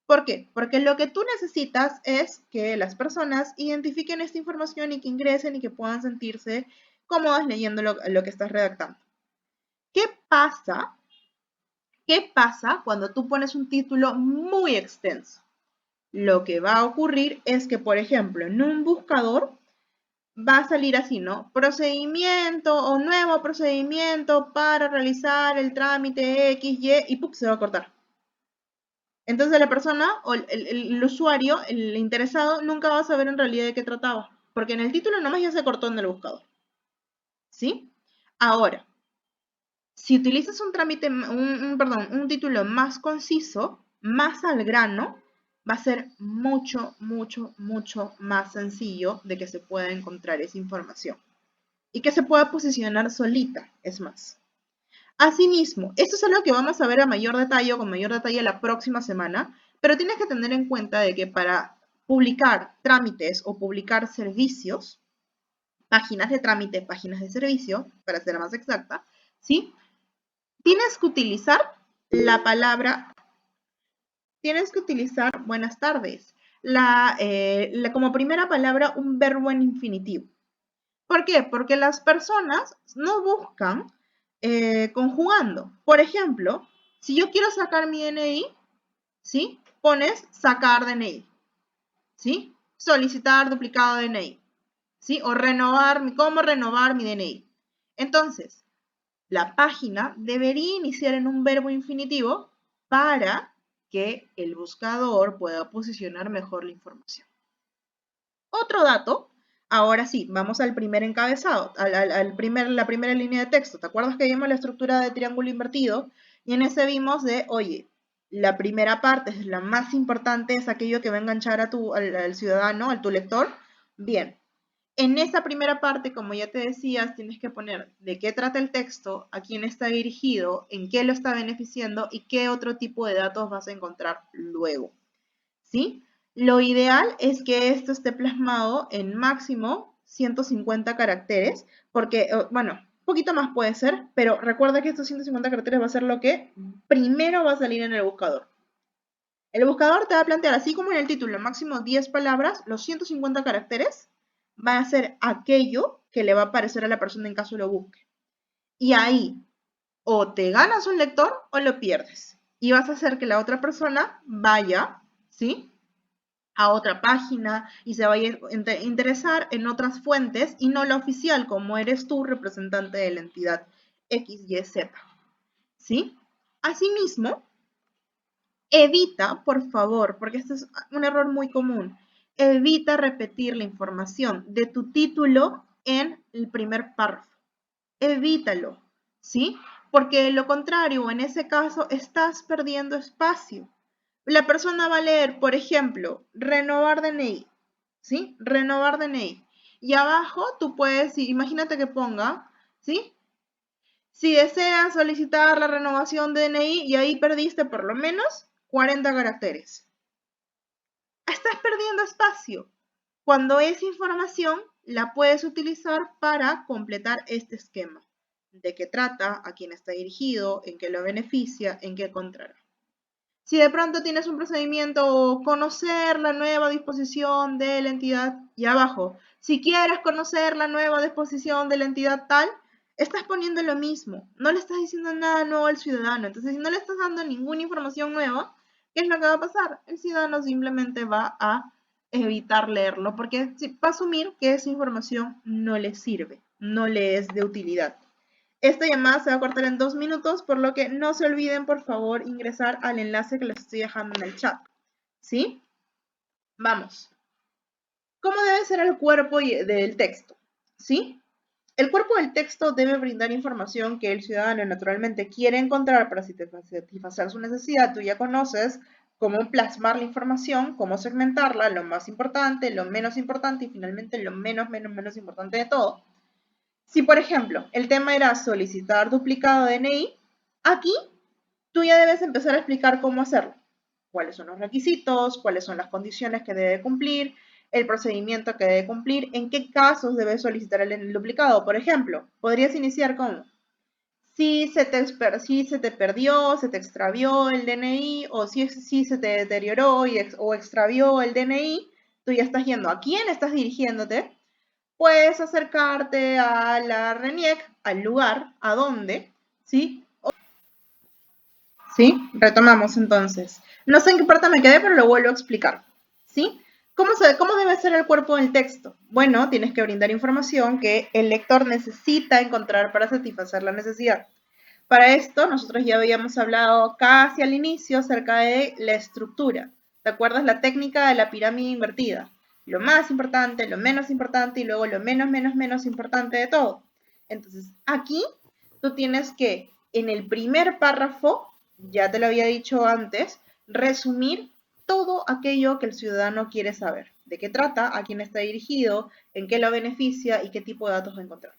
¿Por qué? Porque lo que tú necesitas es que las personas identifiquen esta información y que ingresen y que puedan sentirse cómodas leyendo lo que estás redactando. ¿Qué pasa? ¿Qué pasa cuando tú pones un título muy extenso? Lo que va a ocurrir es que, por ejemplo, en un buscador va a salir así, ¿no? Procedimiento o nuevo procedimiento para realizar el trámite XY y ¡pum! Se va a cortar. Entonces la persona o el usuario, el interesado, nunca va a saber en realidad de qué trataba, porque en el título nomás ya se cortó en el buscador. ¿Sí? Ahora, si utilizas un título más conciso, más al grano, va a ser mucho más sencillo de que se pueda encontrar esa información y que se pueda posicionar solita, es más. Asimismo, esto es algo que vamos a ver a mayor detalle o con mayor detalle la próxima semana, pero tienes que tener en cuenta de que para publicar trámites o publicar servicios, páginas de trámite, páginas de servicio, para ser más exacta, ¿sí? Tienes que utilizar la palabra, buenas tardes, como primera palabra un verbo en infinitivo. ¿Por qué? Porque las personas no buscan conjugando. Por ejemplo, si yo quiero sacar mi DNI, ¿sí? Pones sacar DNI, ¿sí? Solicitar duplicado DNI, ¿sí? O cómo renovar mi DNI. Entonces, la página debería iniciar en un verbo infinitivo para que el buscador pueda posicionar mejor la información. Otro dato, ahora sí, vamos al primer encabezado, la primera línea de texto. ¿Te acuerdas que vimos la estructura de triángulo invertido? Y en ese vimos de, oye, la primera parte es la más importante, es aquello que va a enganchar al ciudadano, a tu lector. Bien, En esa primera parte, como ya te decías, tienes que poner de qué trata el texto, a quién está dirigido, en qué lo está beneficiando y qué otro tipo de datos vas a encontrar luego, ¿sí? Lo ideal es que esto esté plasmado en máximo 150 caracteres, porque, bueno, un poquito más puede ser, pero recuerda que estos 150 caracteres va a ser lo que primero va a salir en el buscador. El buscador te va a plantear, así como en el título, máximo 10 palabras, los 150 caracteres van a ser aquello que le va a aparecer a la persona en caso lo busque. Y ahí, o te ganas un lector o lo pierdes. Y vas a hacer que la otra persona vaya, ¿sí?, a otra página y se vaya a interesar en otras fuentes y no la oficial, como eres tú, representante de la entidad XYZ, ¿sí? Asimismo, evita, por favor, porque este es un error muy común, evita repetir la información de tu título en el primer párrafo. Evítalo, ¿sí? Porque de lo contrario, en ese caso, estás perdiendo espacio. La persona va a leer, por ejemplo, renovar DNI, ¿sí? Renovar DNI. Y abajo tú puedes, imagínate que ponga, ¿sí? Si deseas solicitar la renovación de DNI y ahí perdiste por lo menos 40 caracteres. Estás perdiendo espacio. Cuando esa información la puedes utilizar para completar este esquema. De qué trata, a quién está dirigido, en qué lo beneficia, en qué contrará. Si de pronto tienes un procedimiento o conocer la nueva disposición de la entidad, y abajo, si quieres conocer la nueva disposición de la entidad tal, estás poniendo lo mismo, no le estás diciendo nada nuevo al ciudadano. Entonces, si no le estás dando ninguna información nueva, ¿qué es lo que va a pasar? El ciudadano simplemente va a evitar leerlo porque va a asumir que esa información no le sirve, no le es de utilidad. Esta llamada se va a cortar en 2 minutos, por lo que no se olviden, por favor, ingresar al enlace que les estoy dejando en el chat. ¿Sí? Vamos. ¿Cómo debe ser el cuerpo del texto? ¿Sí? El cuerpo del texto debe brindar información que el ciudadano naturalmente quiere encontrar para satisfacer su necesidad. Tú ya conoces cómo plasmar la información, cómo segmentarla, lo más importante, lo menos importante y finalmente lo menos importante de todo. Si, por ejemplo, el tema era solicitar duplicado de DNI, aquí tú ya debes empezar a explicar cómo hacerlo. Cuáles son los requisitos, cuáles son las condiciones que debe cumplir, el procedimiento que debe cumplir, en qué casos debes solicitar el duplicado. Por ejemplo, podrías iniciar con si se te perdió, se te extravió el DNI o si se te deterioró o extravió el DNI, tú ya estás yendo a quién estás dirigiéndote. Puedes acercarte a la RENIEC, al lugar, a dónde, ¿sí? ¿Sí? Retomamos entonces. No sé en qué parte me quedé, pero lo vuelvo a explicar, ¿sí? ¿Cómo debe ser el cuerpo del texto? Bueno, tienes que brindar información que el lector necesita encontrar para satisfacer la necesidad. Para esto, nosotros ya habíamos hablado casi al inicio acerca de la estructura. ¿Te acuerdas la técnica de la pirámide invertida? Lo más importante, lo menos importante y luego lo menos importante de todo. Entonces, aquí tú tienes que, en el primer párrafo, ya te lo había dicho antes, resumir todo aquello que el ciudadano quiere saber. ¿De qué trata? ¿A quién está dirigido? ¿En qué lo beneficia? ¿Y qué tipo de datos va a encontrar?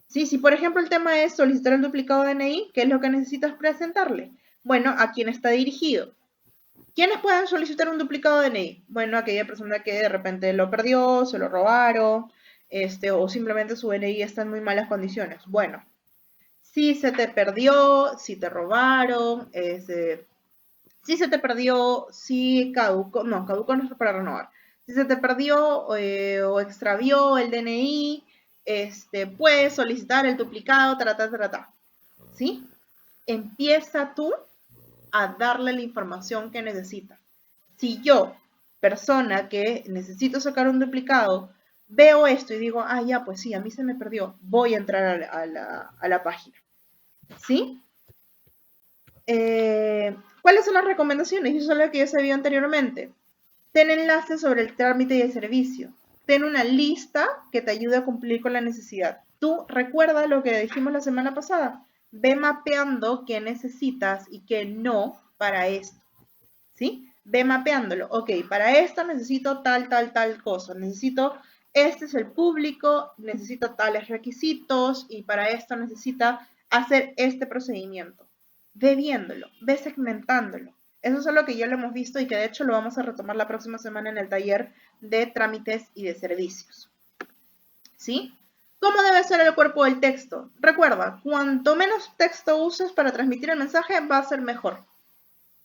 Sí, si por ejemplo el tema es solicitar el duplicado de DNI, ¿qué es lo que necesitas presentarle? Bueno, ¿a quién está dirigido? ¿Quiénes pueden solicitar un duplicado de DNI? Bueno, aquella persona que de repente lo perdió, se lo robaron, o simplemente su DNI está en muy malas condiciones. Bueno, si se te perdió, si te robaron, si se te perdió, si caducó, no, caducó no es para renovar. Si se te perdió o extravió el DNI, puedes solicitar el duplicado, ¿sí? Empieza tú a darle la información que necesita. Si yo, persona que necesito sacar un duplicado, veo esto y digo, ah, ya, pues sí, a mí se me perdió, voy a entrar a la página, ¿sí? ¿Cuáles son las recomendaciones? Eso es lo que ya se vio anteriormente. Ten enlaces sobre el trámite y el servicio. Ten una lista que te ayude a cumplir con la necesidad. Tú recuerda lo que dijimos la semana pasada. Ve mapeando qué necesitas y qué no para esto. ¿Sí? Ve mapeándolo. Ok, para esto necesito tal cosa. Necesito este es el público, necesita tales requisitos y para esto necesita hacer este procedimiento. Ve viéndolo, ve segmentándolo. Eso es algo que ya lo hemos visto y que de hecho lo vamos a retomar la próxima semana en el taller de trámites y de servicios. ¿Sí? ¿Cómo debe ser el cuerpo del texto? Recuerda, cuanto menos texto uses para transmitir el mensaje, va a ser mejor.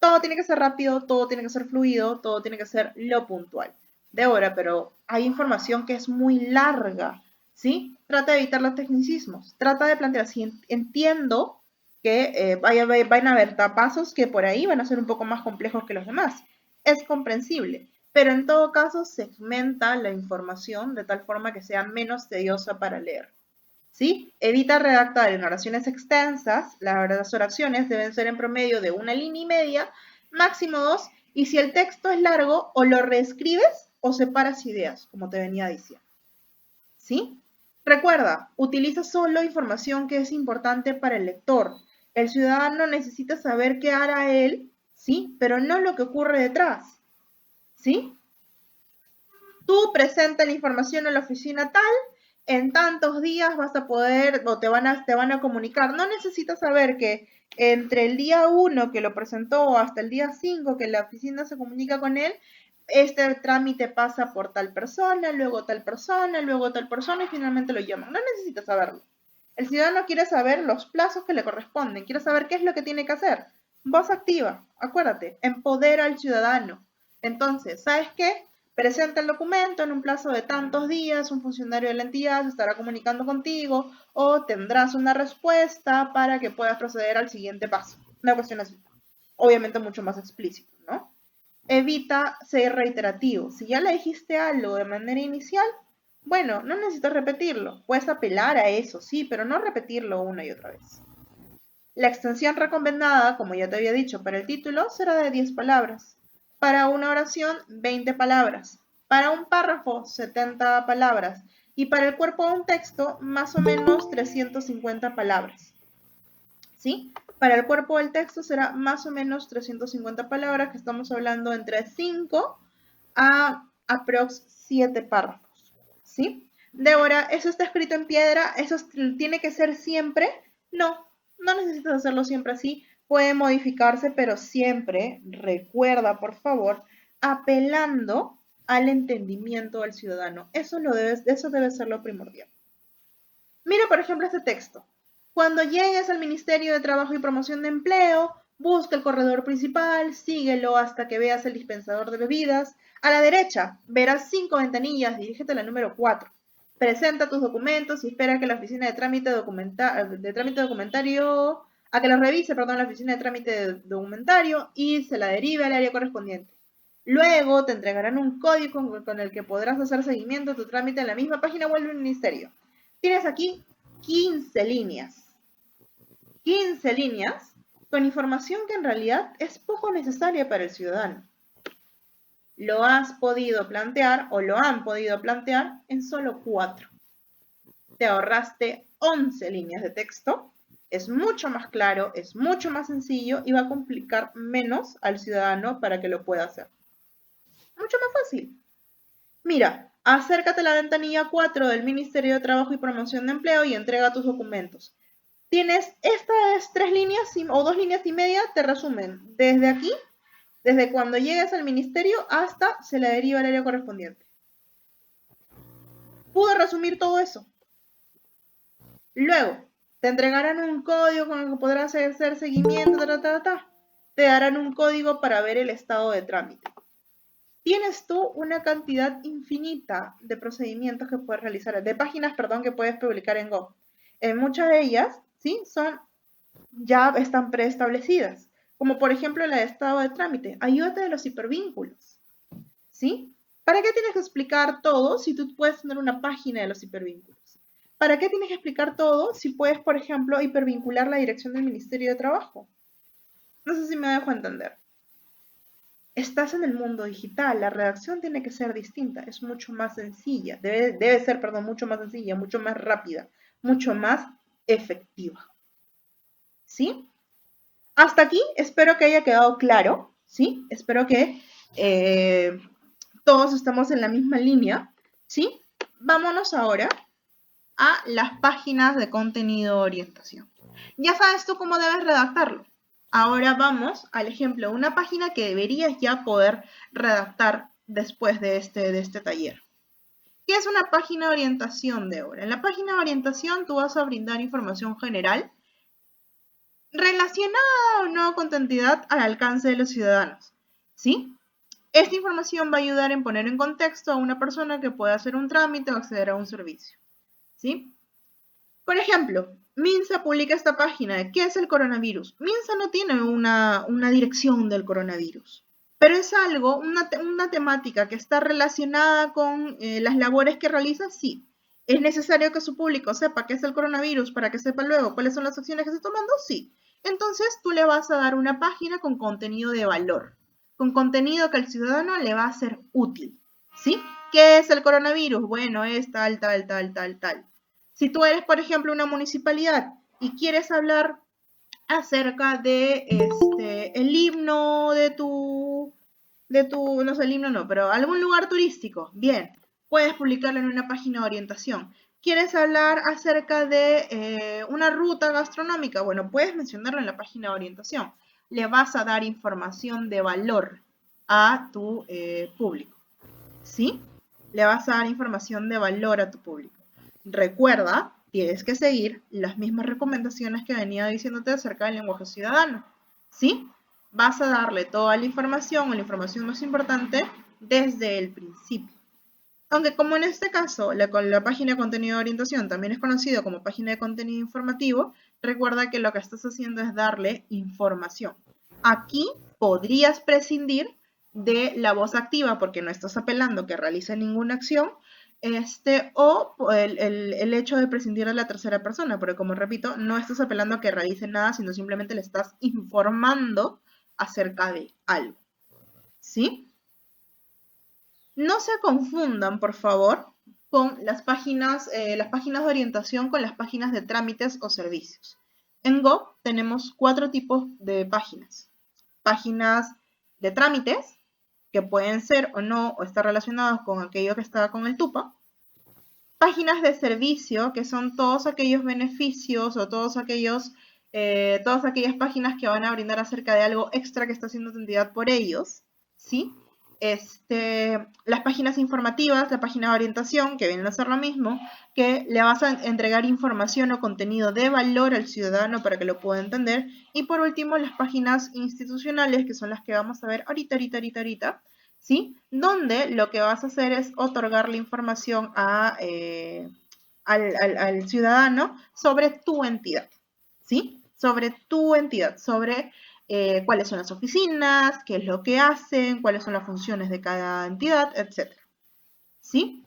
Todo tiene que ser rápido, todo tiene que ser fluido, todo tiene que ser lo puntual. Débora, pero hay información que es muy larga, ¿sí? Trata de evitar los tecnicismos, trata de plantear, si entiendo que van a haber pasos que por ahí van a ser un poco más complejos que los demás. Es comprensible, pero en todo caso segmenta la información de tal forma que sea menos tediosa para leer. ¿Sí? Evita redactar en oraciones extensas. Las oraciones deben ser en promedio de 1 línea y media, máximo 2, y si el texto es largo, o lo reescribes o separas ideas, como te venía diciendo. ¿Sí? Recuerda, utiliza solo información que es importante para el lector. El ciudadano necesita saber qué hará él, ¿sí? Pero no lo que ocurre detrás. ¿Sí? Tú presenta la información en la oficina tal, en tantos días vas a poder o te van a comunicar. No necesitas saber que entre el día 1 que lo presentó hasta el día 5 que la oficina se comunica con él, este trámite pasa por tal persona, luego tal persona, luego tal persona y finalmente lo llaman. No necesitas saberlo. El ciudadano quiere saber los plazos que le corresponden, quiere saber qué es lo que tiene que hacer. Voz activa, acuérdate, empodera al ciudadano. Entonces, ¿sabes qué? Presenta el documento en un plazo de tantos días, un funcionario de la entidad se estará comunicando contigo o tendrás una respuesta para que puedas proceder al siguiente paso. Una cuestión así, obviamente mucho más explícita, ¿no? Evita ser reiterativo. Si ya le dijiste algo de manera inicial, bueno, no necesitas repetirlo. Puedes apelar a eso, sí, pero no repetirlo una y otra vez. La extensión recomendada, como ya te había dicho, para el título será de 10 palabras. Para una oración, 20 palabras. Para un párrafo, 70 palabras. Y para el cuerpo de un texto, más o menos 350 palabras. ¿Sí? Para el cuerpo del texto será más o menos 350 palabras, que estamos hablando entre 5 a aprox 7 párrafos. ¿Sí? Débora, ¿eso está escrito en piedra? ¿Eso tiene que ser siempre? No, no necesitas hacerlo siempre así. Puede modificarse, pero siempre, recuerda, por favor, apelando al entendimiento del ciudadano. Eso debe ser lo primordial. Mira, por ejemplo, este texto. Cuando llegues al Ministerio de Trabajo y Promoción de Empleo, busca el corredor principal, síguelo hasta que veas el dispensador de bebidas. A la derecha verás 5 ventanillas, dirígete a la número 4. Presenta tus documentos y espera que la oficina de trámite documentario, a que los revise, la oficina de trámite documentario y se la derive al área correspondiente. Luego te entregarán un código con el que podrás hacer seguimiento a tu trámite en la misma página web del ministerio. Tienes aquí 15 líneas. 15 líneas con información que en realidad es poco necesaria para el ciudadano. Lo has podido plantear o lo han podido plantear en solo 4. Te ahorraste 11 líneas de texto. Es mucho más claro, es mucho más sencillo y va a complicar menos al ciudadano para que lo pueda hacer. Mucho más fácil. Mira, acércate a la ventanilla 4 del Ministerio de Trabajo y Promoción de Empleo y entrega tus documentos. Tienes estas 3 líneas o 2 líneas y media, te resumen desde aquí, desde cuando llegues al ministerio hasta se le deriva al área correspondiente. Pudo resumir todo eso. Luego, te entregarán un código con el que podrás hacer seguimiento, Te darán un código para ver el estado de trámite. Tienes tú una cantidad infinita de procedimientos que puedes realizar, de páginas, que puedes publicar en Go. Muchas de ellas, ¿sí? Ya están preestablecidas, como por ejemplo la de estado de trámite. Ayúdate de los hipervínculos, ¿sí? ¿Para qué tienes que explicar todo si tú puedes tener una página de los hipervínculos? ¿Para qué tienes que explicar todo si puedes, por ejemplo, hipervincular la dirección del Ministerio de Trabajo? No sé si me dejo entender. Estás en el mundo digital, la redacción tiene que ser distinta, es mucho más sencilla, debe ser, mucho más sencilla, mucho más rápida, mucho más efectiva. ¿Sí? Hasta aquí espero que haya quedado claro, ¿sí? Espero que todos estemos en la misma línea, ¿sí? vámonos ahora a las páginas de contenido de orientación. Ya sabes tú cómo debes redactarlo. Ahora vamos al ejemplo de una página que deberías ya poder redactar después de este taller. ¿Qué es una página de orientación de obra? En la página de orientación tú vas a brindar información general relacionada o no con tu entidad al alcance de los ciudadanos, ¿sí? Esta información va a ayudar en poner en contexto a una persona que pueda hacer un trámite o acceder a un servicio, ¿sí? Por ejemplo, Minsa publica esta página de ¿qué es el coronavirus? Minsa no tiene una dirección del coronavirus, pero es algo, una temática que está relacionada con las labores que realiza, sí. ¿Es necesario que su público sepa qué es el coronavirus para que sepa luego cuáles son las acciones que está tomando? Sí. Entonces tú le vas a dar una página con contenido de valor, con contenido que al ciudadano le va a ser útil, ¿sí? ¿Qué es el coronavirus? Bueno, es tal, tal, tal, tal, tal. Si tú eres, por ejemplo, una municipalidad y quieres hablar acerca de el himno no sé, el himno no, pero algún lugar turístico, bien, puedes publicarlo en una página de orientación. ¿Quieres hablar acerca de una ruta gastronómica? Bueno, puedes mencionarlo en la página de orientación. Le vas a dar información de valor a tu público, ¿sí? Le vas a dar información de valor a tu público. Recuerda, tienes que seguir las mismas recomendaciones que venía diciéndote acerca del lenguaje ciudadano, ¿sí? Vas a darle toda la información o la información más importante desde el principio. Aunque como en este caso la página de contenido de orientación también es conocido como página de contenido informativo, recuerda que lo que estás haciendo es darle información. Aquí podrías prescindir de la voz activa porque no estás apelando que realice ninguna acción, o el hecho de prescindir de la tercera persona, porque como repito, no estás apelando a que realice nada, sino simplemente le estás informando acerca de algo, ¿sí? No se confundan, por favor, con las páginas de orientación con las páginas de trámites o servicios. En Go tenemos 4 tipos de páginas. Páginas de trámites, que pueden ser o no, o estar relacionados con aquello que está con el TUPA. Páginas de servicio, que son todos aquellos beneficios o todas aquellas páginas que van a brindar acerca de algo extra que está haciendo tu entidad por ellos, ¿sí? Las páginas informativas, la página de orientación, que vienen a ser lo mismo, que le vas a entregar información o contenido de valor al ciudadano para que lo pueda entender. Y por último, las páginas institucionales, que son las que vamos a ver ahorita, ¿sí? Donde lo que vas a hacer es otorgar la información al ciudadano sobre tu entidad, ¿sí? Sobre tu entidad, sobre cuáles son las oficinas, qué es lo que hacen, cuáles son las funciones de cada entidad, etc. ¿Sí?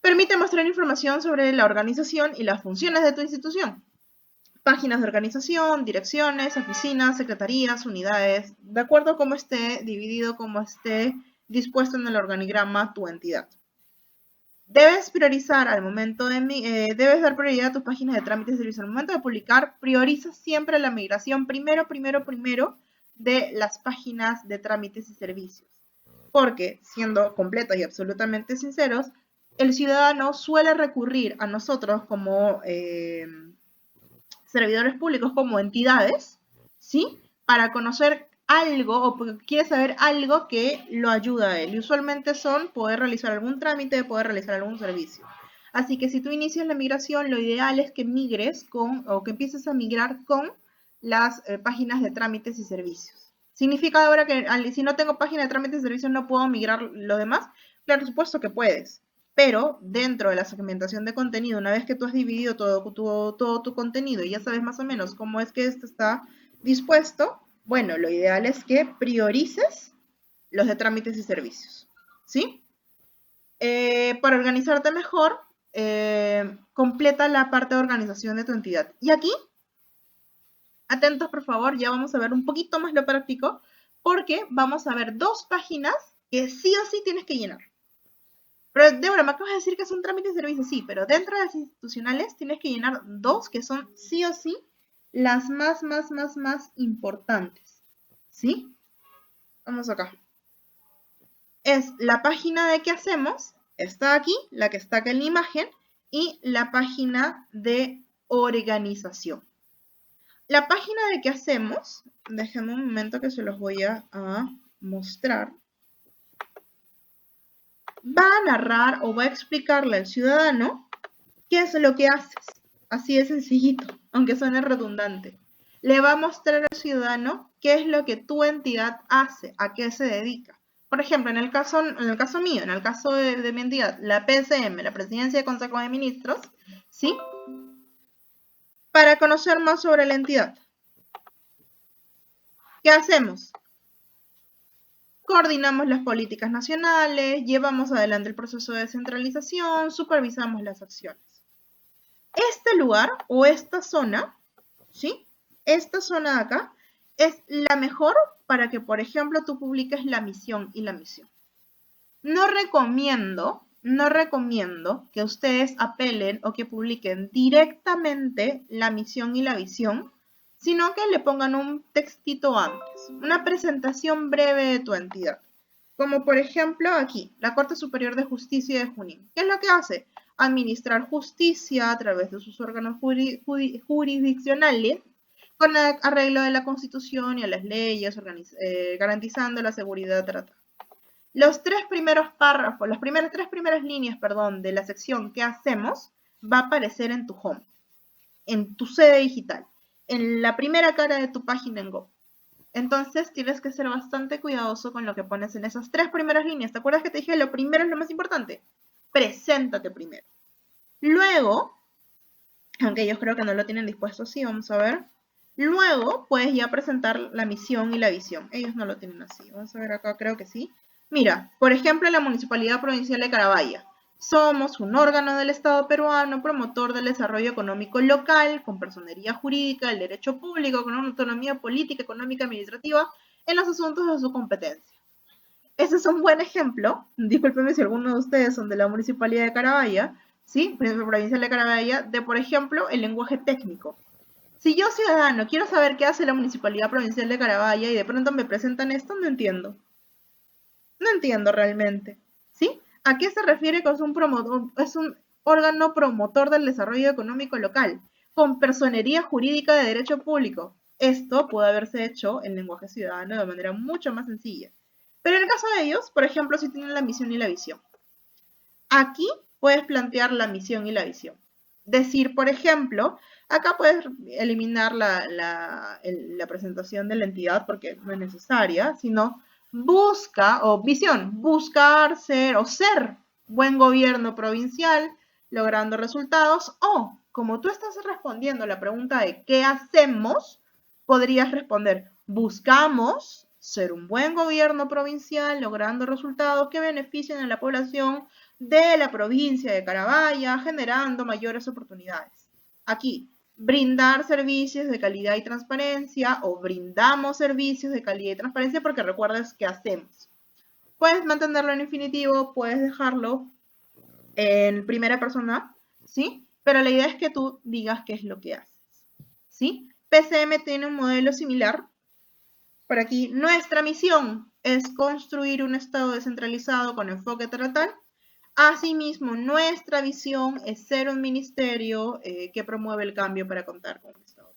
Permite mostrar información sobre la organización y las funciones de tu institución. Páginas de organización, direcciones, oficinas, secretarías, unidades, de acuerdo a cómo esté dividido, cómo esté dispuesto en el organigrama tu entidad. Debes priorizar al momento debes dar prioridad a tus páginas de trámites y servicios. Al momento de publicar, prioriza siempre la migración primero de las páginas de trámites y servicios. Porque, siendo completos y absolutamente sinceros, el ciudadano suele recurrir a nosotros como servidores públicos, como entidades, ¿sí? Para conocer algo o porque quiere saber algo que lo ayuda a él. Y usualmente son poder realizar algún trámite, poder realizar algún servicio. Así que si tú inicias la migración, lo ideal es que migres o que empieces a migrar con las páginas de trámites y servicios. ¿Significa ahora que si no tengo página de trámites y servicios no puedo migrar lo demás? Claro, por supuesto que puedes. Pero dentro de la segmentación de contenido, una vez que tú has dividido todo tu contenido y ya sabes más o menos cómo es que esto está dispuesto, bueno, lo ideal es que priorices los de trámites y servicios, ¿sí? Para organizarte mejor, completa la parte de organización de tu entidad. Y aquí, atentos por favor, ya vamos a ver un poquito más lo práctico, porque vamos a ver 2 páginas que sí o sí tienes que llenar. Pero Débora, me acabas de decir que son trámites de servicios, sí, pero dentro de las institucionales tienes que llenar 2 que son sí o sí las más importantes, ¿sí? Vamos acá. Es la página de qué hacemos, está aquí, la que está acá en la imagen, y la página de organización. La página de qué hacemos, déjenme un momento que se los voy a mostrar, va a narrar o va a explicarle al ciudadano qué es lo que haces. Así de sencillito, aunque suene redundante. Le va a mostrar al ciudadano qué es lo que tu entidad hace, a qué se dedica. Por ejemplo, en el caso mío, en el caso de mi entidad, la PCM, la Presidencia del Consejo de Ministros, ¿sí? Para conocer más sobre la entidad, ¿qué hacemos? Coordinamos las políticas nacionales, llevamos adelante el proceso de descentralización, supervisamos las acciones. Este lugar o esta zona, ¿sí? Esta zona de acá es la mejor para que, por ejemplo, tú publiques la misión y la misión. No recomiendo que ustedes apelen o que publiquen directamente la misión y la visión, sino que le pongan un textito antes, una presentación breve de tu entidad. Como por ejemplo aquí, la Corte Superior de Justicia de Junín. ¿Qué es lo que hace? Administrar justicia a través de sus órganos jurisdiccionales con arreglo de la Constitución y a las leyes, garantizando la seguridad tratada. Los tres primeros párrafos, las tres primeras líneas, de la sección ¿Qué hacemos? Va a aparecer en tu home, en tu sede digital, en la primera cara de tu página en Go. Entonces tienes que ser bastante cuidadoso con lo que pones en esas tres primeras líneas. ¿Te acuerdas que te dije lo primero es lo más importante? Preséntate primero. Luego, aunque ellos creo que no lo tienen dispuesto, sí, vamos a ver. Luego puedes ya presentar la misión y la visión. Ellos no lo tienen así. Vamos a ver acá, creo que sí. Mira, por ejemplo, la Municipalidad Provincial de Carabaya. Somos un órgano del Estado peruano, promotor del desarrollo económico local, con personería jurídica, del derecho público, con una autonomía política, económica y administrativa en los asuntos de su competencia. Ese es un buen ejemplo. Discúlpenme si alguno de ustedes son de la Municipalidad de Carabaya, ¿sí? Provincial de Carabaya, de, por ejemplo, el lenguaje técnico. Si yo, ciudadano, quiero saber qué hace la Municipalidad Provincial de Carabaya y de pronto me presentan esto, no entiendo. No entiendo realmente, ¿sí? ¿A qué se refiere con es un órgano promotor del desarrollo económico local, con personería jurídica de derecho público? Esto puede haberse hecho en lenguaje ciudadano de manera mucho más sencilla. Pero en el caso de ellos, por ejemplo, sí tienen la misión y la visión. Aquí puedes plantear la misión y la visión. Decir, por ejemplo, acá puedes eliminar la presentación de la entidad porque no es necesaria, sino busca, o visión, buscar ser o ser buen gobierno provincial, logrando resultados, o como tú estás respondiendo la pregunta de ¿qué hacemos? Podrías responder, buscamos ser un buen gobierno provincial, logrando resultados que beneficien a la población de la provincia de Carabaya, generando mayores oportunidades. Aquí, brindar servicios de calidad y transparencia, o brindamos servicios de calidad y transparencia, porque recuerdas que hacemos. Puedes mantenerlo en infinitivo, puedes dejarlo en primera persona, ¿sí? Pero la idea es que tú digas qué es lo que haces, ¿sí? PCM tiene un modelo similar. Por aquí, nuestra misión es construir un Estado descentralizado con enfoque estatal. Asimismo, nuestra visión es ser un ministerio que promueve el cambio para contar con un Estado.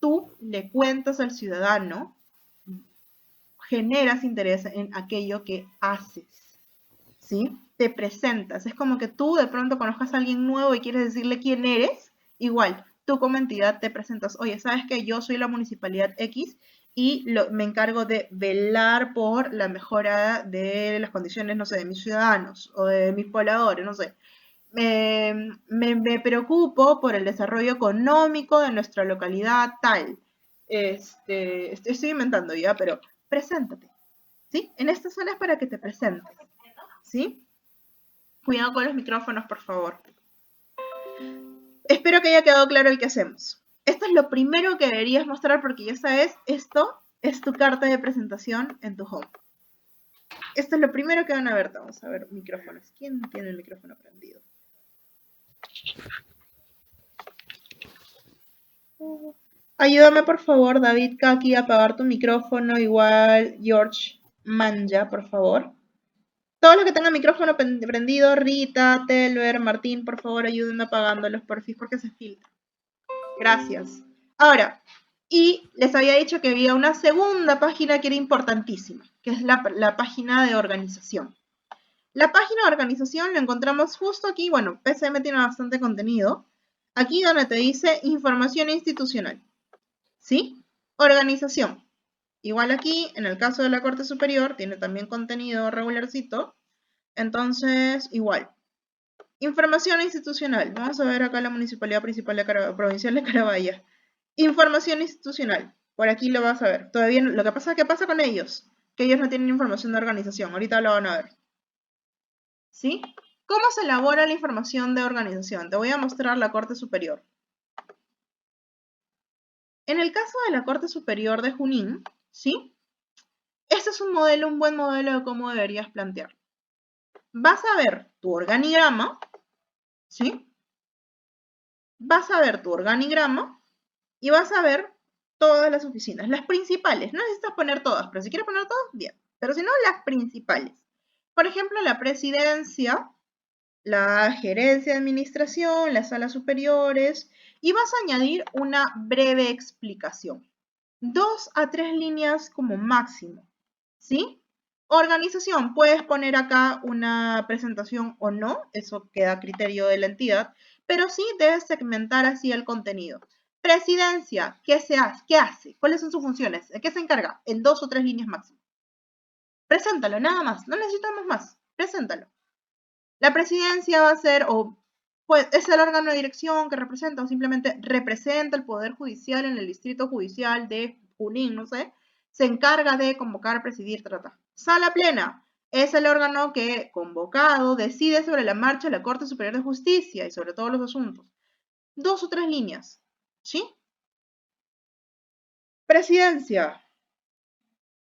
Tú le cuentas al ciudadano, generas interés en aquello que haces, ¿sí? Te presentas. Es como que tú de pronto conozcas a alguien nuevo y quieres decirle quién eres. Igual, tú como entidad te presentas. Oye, ¿sabes que yo soy la Municipalidad X y me encargo de velar por la mejora de las condiciones, no sé, de mis ciudadanos o de mis pobladores, no sé? Me preocupo por el desarrollo económico de nuestra localidad tal. Estoy inventando ya, pero preséntate, ¿sí? En esta zona es para que te presentes, ¿sí? Cuidado con los micrófonos, por favor. Espero que haya quedado claro el que hacemos. Esto es lo primero que deberías mostrar porque ya sabes, esto es tu carta de presentación en tu home. Esto es lo primero que van a ver. Vamos a ver micrófonos. ¿Quién tiene el micrófono prendido? Ayúdame por favor, David Kaki, a apagar tu micrófono. Igual George Manja, por favor. Todos los que tengan micrófono prendido, Rita, Telver, Martín, por favor, ayúdenme apagándolos, porfis, porque se filtra. Gracias. Ahora, y les había dicho que había una segunda página que era importantísima, que es la página de organización. La página de organización la encontramos justo aquí. Bueno, PCM tiene bastante contenido. Aquí donde te dice información institucional. ¿Sí? Organización. Igual aquí, en el caso de la Corte Superior, tiene también contenido regularcito. Entonces, igual. Información institucional. Vamos a ver acá la Municipalidad Provincial de Carabaya. Información institucional. Por aquí lo vas a ver. Todavía lo que pasa, ¿qué pasa con ellos? Que ellos no tienen información de organización. Ahorita lo van a ver. ¿Sí? ¿Cómo se elabora la información de organización? Te voy a mostrar la Corte Superior. En el caso de la Corte Superior de Junín, ¿sí? Este es un buen modelo de cómo deberías plantear. Vas a ver tu organigrama, ¿sí? Vas a ver tu organigrama y vas a ver todas las oficinas, las principales. No necesitas poner todas, pero si quieres poner todas, bien. Pero si no, las principales. Por ejemplo, la presidencia, la gerencia de administración, las salas superiores, y vas a añadir una breve explicación. 2 a 3 líneas como máximo, ¿sí? Organización, puedes poner acá una presentación o no, eso queda a criterio de la entidad, pero sí debes segmentar así el contenido. Presidencia, ¿qué se hace? ¿Qué hace? ¿Cuáles son sus funciones? ¿En qué se encarga? En 2 o 3 líneas máximo. Preséntalo, nada más, no necesitamos más, preséntalo. La presidencia va a ser, o pues, es el órgano de dirección que representa, o simplemente representa el Poder Judicial en el Distrito Judicial de Junín, no sé, se encarga de convocar, presidir, trata. Sala plena es el órgano que, convocado, decide sobre la marcha de la Corte Superior de Justicia y sobre todos los asuntos. 2 o 3 líneas, ¿sí? Presidencia,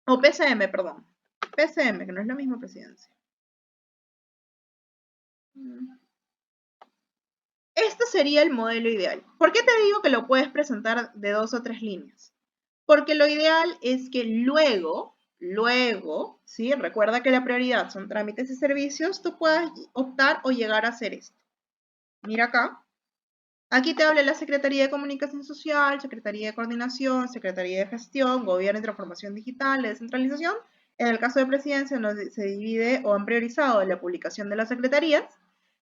o PCM, perdón. PCM, que no es lo mismo presidencia. Este sería el modelo ideal. ¿Por qué te digo que lo puedes presentar de 2 o 3 líneas? Porque lo ideal es que luego, ¿sí? Recuerda que la prioridad son trámites y servicios, tú puedas optar o llegar a hacer esto. Mira acá. Aquí te habla la Secretaría de Comunicación Social, Secretaría de Coordinación, Secretaría de Gestión, Gobierno y Transformación Digital, Descentralización. En el caso de presidencia se divide o han priorizado la publicación de las secretarías.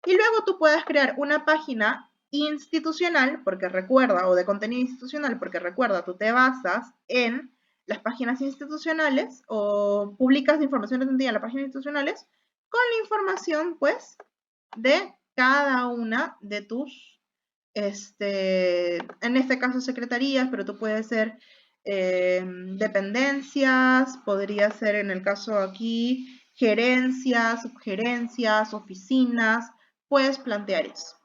Y luego tú puedes crear una página institucional, porque recuerda, o de contenido institucional, porque recuerda, tú te basas en las páginas institucionales o publicas información en las páginas institucionales con la información, pues, de cada una de tus en este caso secretarías, pero tú puedes ser dependencias, podría ser en el caso aquí gerencias, subgerencias, oficinas, puedes plantear eso.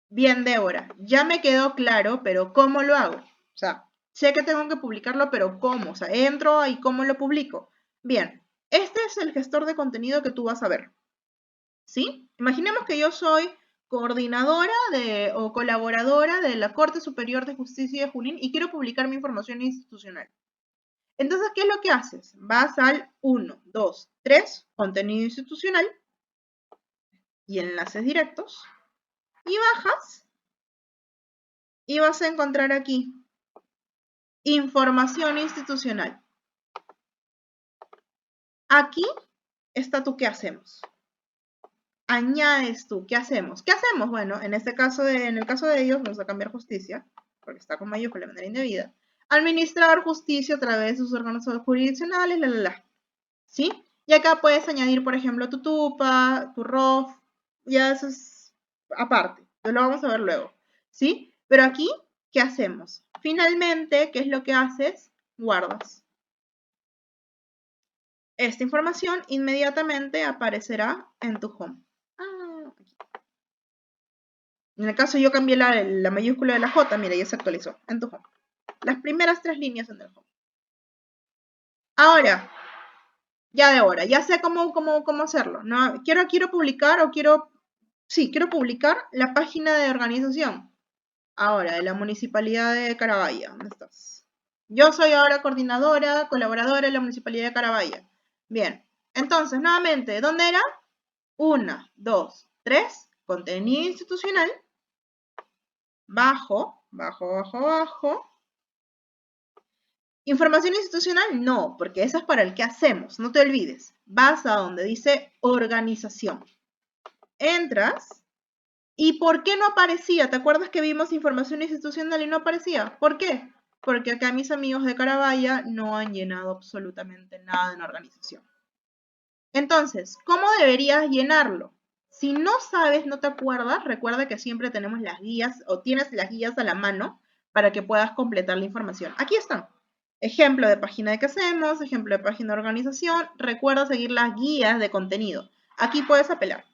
Bien, Débora, ya me quedó claro, pero ¿cómo lo hago? O sea, sé que tengo que publicarlo, pero ¿cómo? O sea, entro y ¿cómo lo publico? Bien, este es el gestor de contenido que tú vas a ver. ¿Sí? Imaginemos que yo soy coordinadora o colaboradora de la Corte Superior de Justicia de Junín y quiero publicar mi información institucional. Entonces, ¿qué es lo que haces? Vas al 1, 2, 3, contenido institucional y enlaces directos y bajas y vas a encontrar aquí información institucional. Aquí está tu qué hacemos. Añades tú, ¿qué hacemos? ¿Qué hacemos? Bueno, en el caso de ellos, vamos a cambiar justicia, porque está con mayúscula de manera indebida. Administrar justicia a través de sus órganos jurisdiccionales, ¿sí? Y acá puedes añadir, por ejemplo, tu TUPA, tu ROF, ya eso es aparte, lo vamos a ver luego, ¿sí? Pero aquí, ¿qué hacemos? Finalmente, ¿qué es lo que haces? Guardas. Esta información inmediatamente aparecerá en tu home. En el caso yo cambié la mayúscula de la J, mira, ya se actualizó en tu home. Las primeras 3 líneas en el home. Ahora, ya sé cómo hacerlo. ¿No? Quiero publicar o quiero publicar la página de organización. Ahora, de la Municipalidad de Carabaya. ¿Dónde estás? Yo soy ahora coordinadora, colaboradora de la Municipalidad de Carabaya. Bien, Entonces, nuevamente, ¿dónde era? 1, 2, 3, contenido institucional, bajo. Información institucional, no, porque esa es para el que hacemos, no te olvides. Vas a donde dice organización. Entras. ¿Y por qué no aparecía? ¿Te acuerdas que vimos información institucional y no aparecía? ¿Por qué? Porque acá mis amigos de Carabaya no han llenado absolutamente nada en organización. Entonces, ¿cómo deberías llenarlo? Si no sabes, no te acuerdas, recuerda que siempre tenemos las guías o tienes las guías a la mano para que puedas completar la información. Aquí están. Ejemplo de página de qué hacemos, ejemplo de página de organización. Recuerda seguir las guías de contenido. Aquí puedes apelar.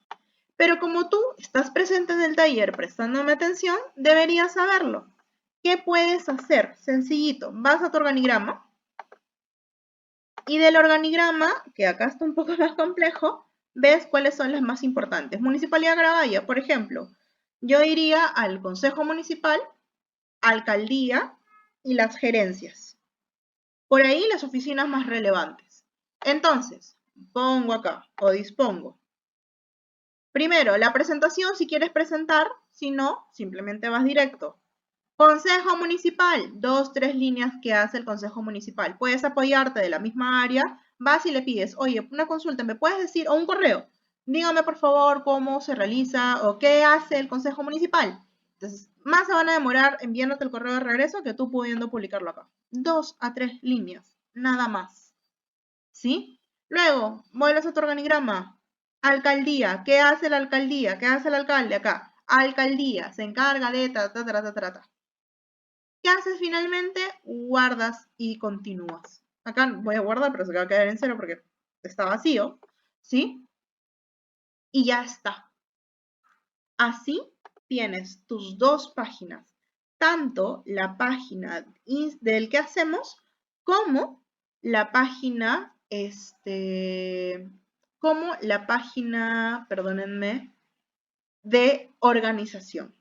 Pero como tú estás presente en el taller prestándome atención, deberías saberlo. ¿Qué puedes hacer? Sencillito, vas a tu organigrama y del organigrama, que acá está un poco más complejo, ves cuáles son las más importantes. Municipalidad de Carabaya, por ejemplo, yo iría al Consejo Municipal, Alcaldía y las gerencias. Por ahí las oficinas más relevantes. Entonces, pongo acá o dispongo. Primero, la presentación si quieres presentar, si no, simplemente vas directo. Consejo Municipal, 2, 3 líneas que hace el Consejo Municipal. Puedes apoyarte de la misma área, vas y le pides, oye, una consulta, ¿me puedes decir? O un correo, dígame por favor cómo se realiza o qué hace el Consejo Municipal. Entonces, más se van a demorar enviándote el correo de regreso que tú pudiendo publicarlo acá. 2 a 3 líneas, nada más. ¿Sí? Luego, vuelves a tu organigrama. Alcaldía, ¿qué hace la alcaldía? ¿Qué hace el alcalde acá? Alcaldía, se encarga de ¿Qué haces finalmente? Guardas y continúas. Acá voy a guardar, pero se va a quedar en cero porque está vacío, ¿sí? Y ya está. Así tienes tus dos páginas, tanto la página del que hacemos como la página, perdónenme, de organización.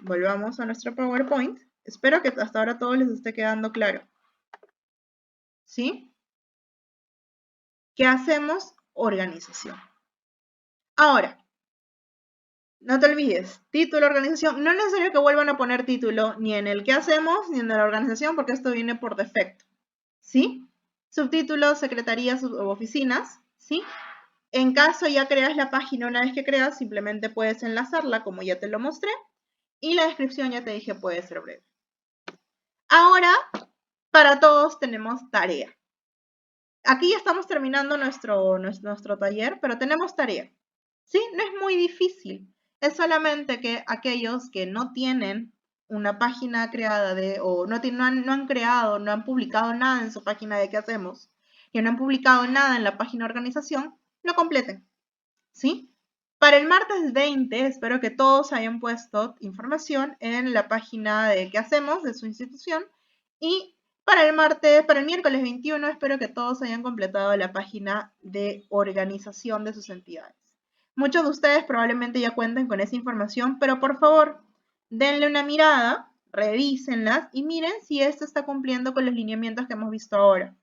Volvamos a nuestro PowerPoint. Espero que hasta ahora todo les esté quedando claro. ¿Sí? ¿Qué hacemos? Organización. Ahora, no te olvides, título, organización. No es necesario que vuelvan a poner título ni en el que hacemos ni en la organización porque esto viene por defecto. ¿Sí? Subtítulos, secretarías o oficinas. ¿Sí? En caso ya creas la página, una vez que creas, simplemente puedes enlazarla como ya te lo mostré. Y la descripción ya te dije puede ser breve. Ahora, para todos tenemos tarea. Aquí ya estamos terminando nuestro taller, pero tenemos tarea. ¿Sí? No es muy difícil. Es solamente que aquellos que no tienen una página creada o no han creado, no han publicado nada en su página de qué hacemos, que no han publicado nada en la página de organización, lo completen. ¿Sí? Para el martes 20, espero que todos hayan puesto información en la página de qué hacemos, de su institución, y para el miércoles 21, espero que todos hayan completado la página de organización de sus entidades. Muchos de ustedes probablemente ya cuenten con esa información, pero por favor, denle una mirada, revísenlas y miren si esto está cumpliendo con los lineamientos que hemos visto ahora.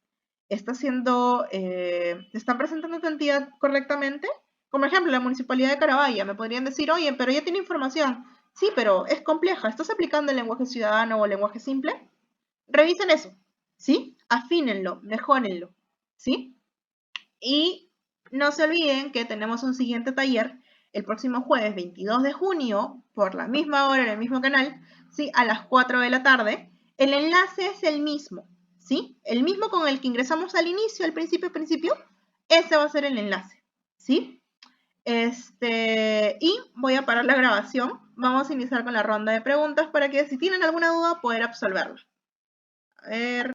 ¿Están presentando tu entidad correctamente? Como ejemplo, la Municipalidad de Carabaya. Me podrían decir, oye, pero ya tiene información. Sí, pero es compleja. ¿Estás aplicando el lenguaje ciudadano o el lenguaje simple? Revisen eso, ¿sí? Afínenlo, mejórenlo, ¿sí? Y no se olviden que tenemos un siguiente taller el próximo jueves 22 de junio, por la misma hora en el mismo canal, ¿sí? A las 4 de la tarde. El enlace es el mismo, ¿sí? El mismo con el que ingresamos al inicio, al principio, ese va a ser el enlace, ¿sí? Y voy a parar la grabación. Vamos a iniciar con la ronda de preguntas para que si tienen alguna duda poder absolverla. A ver.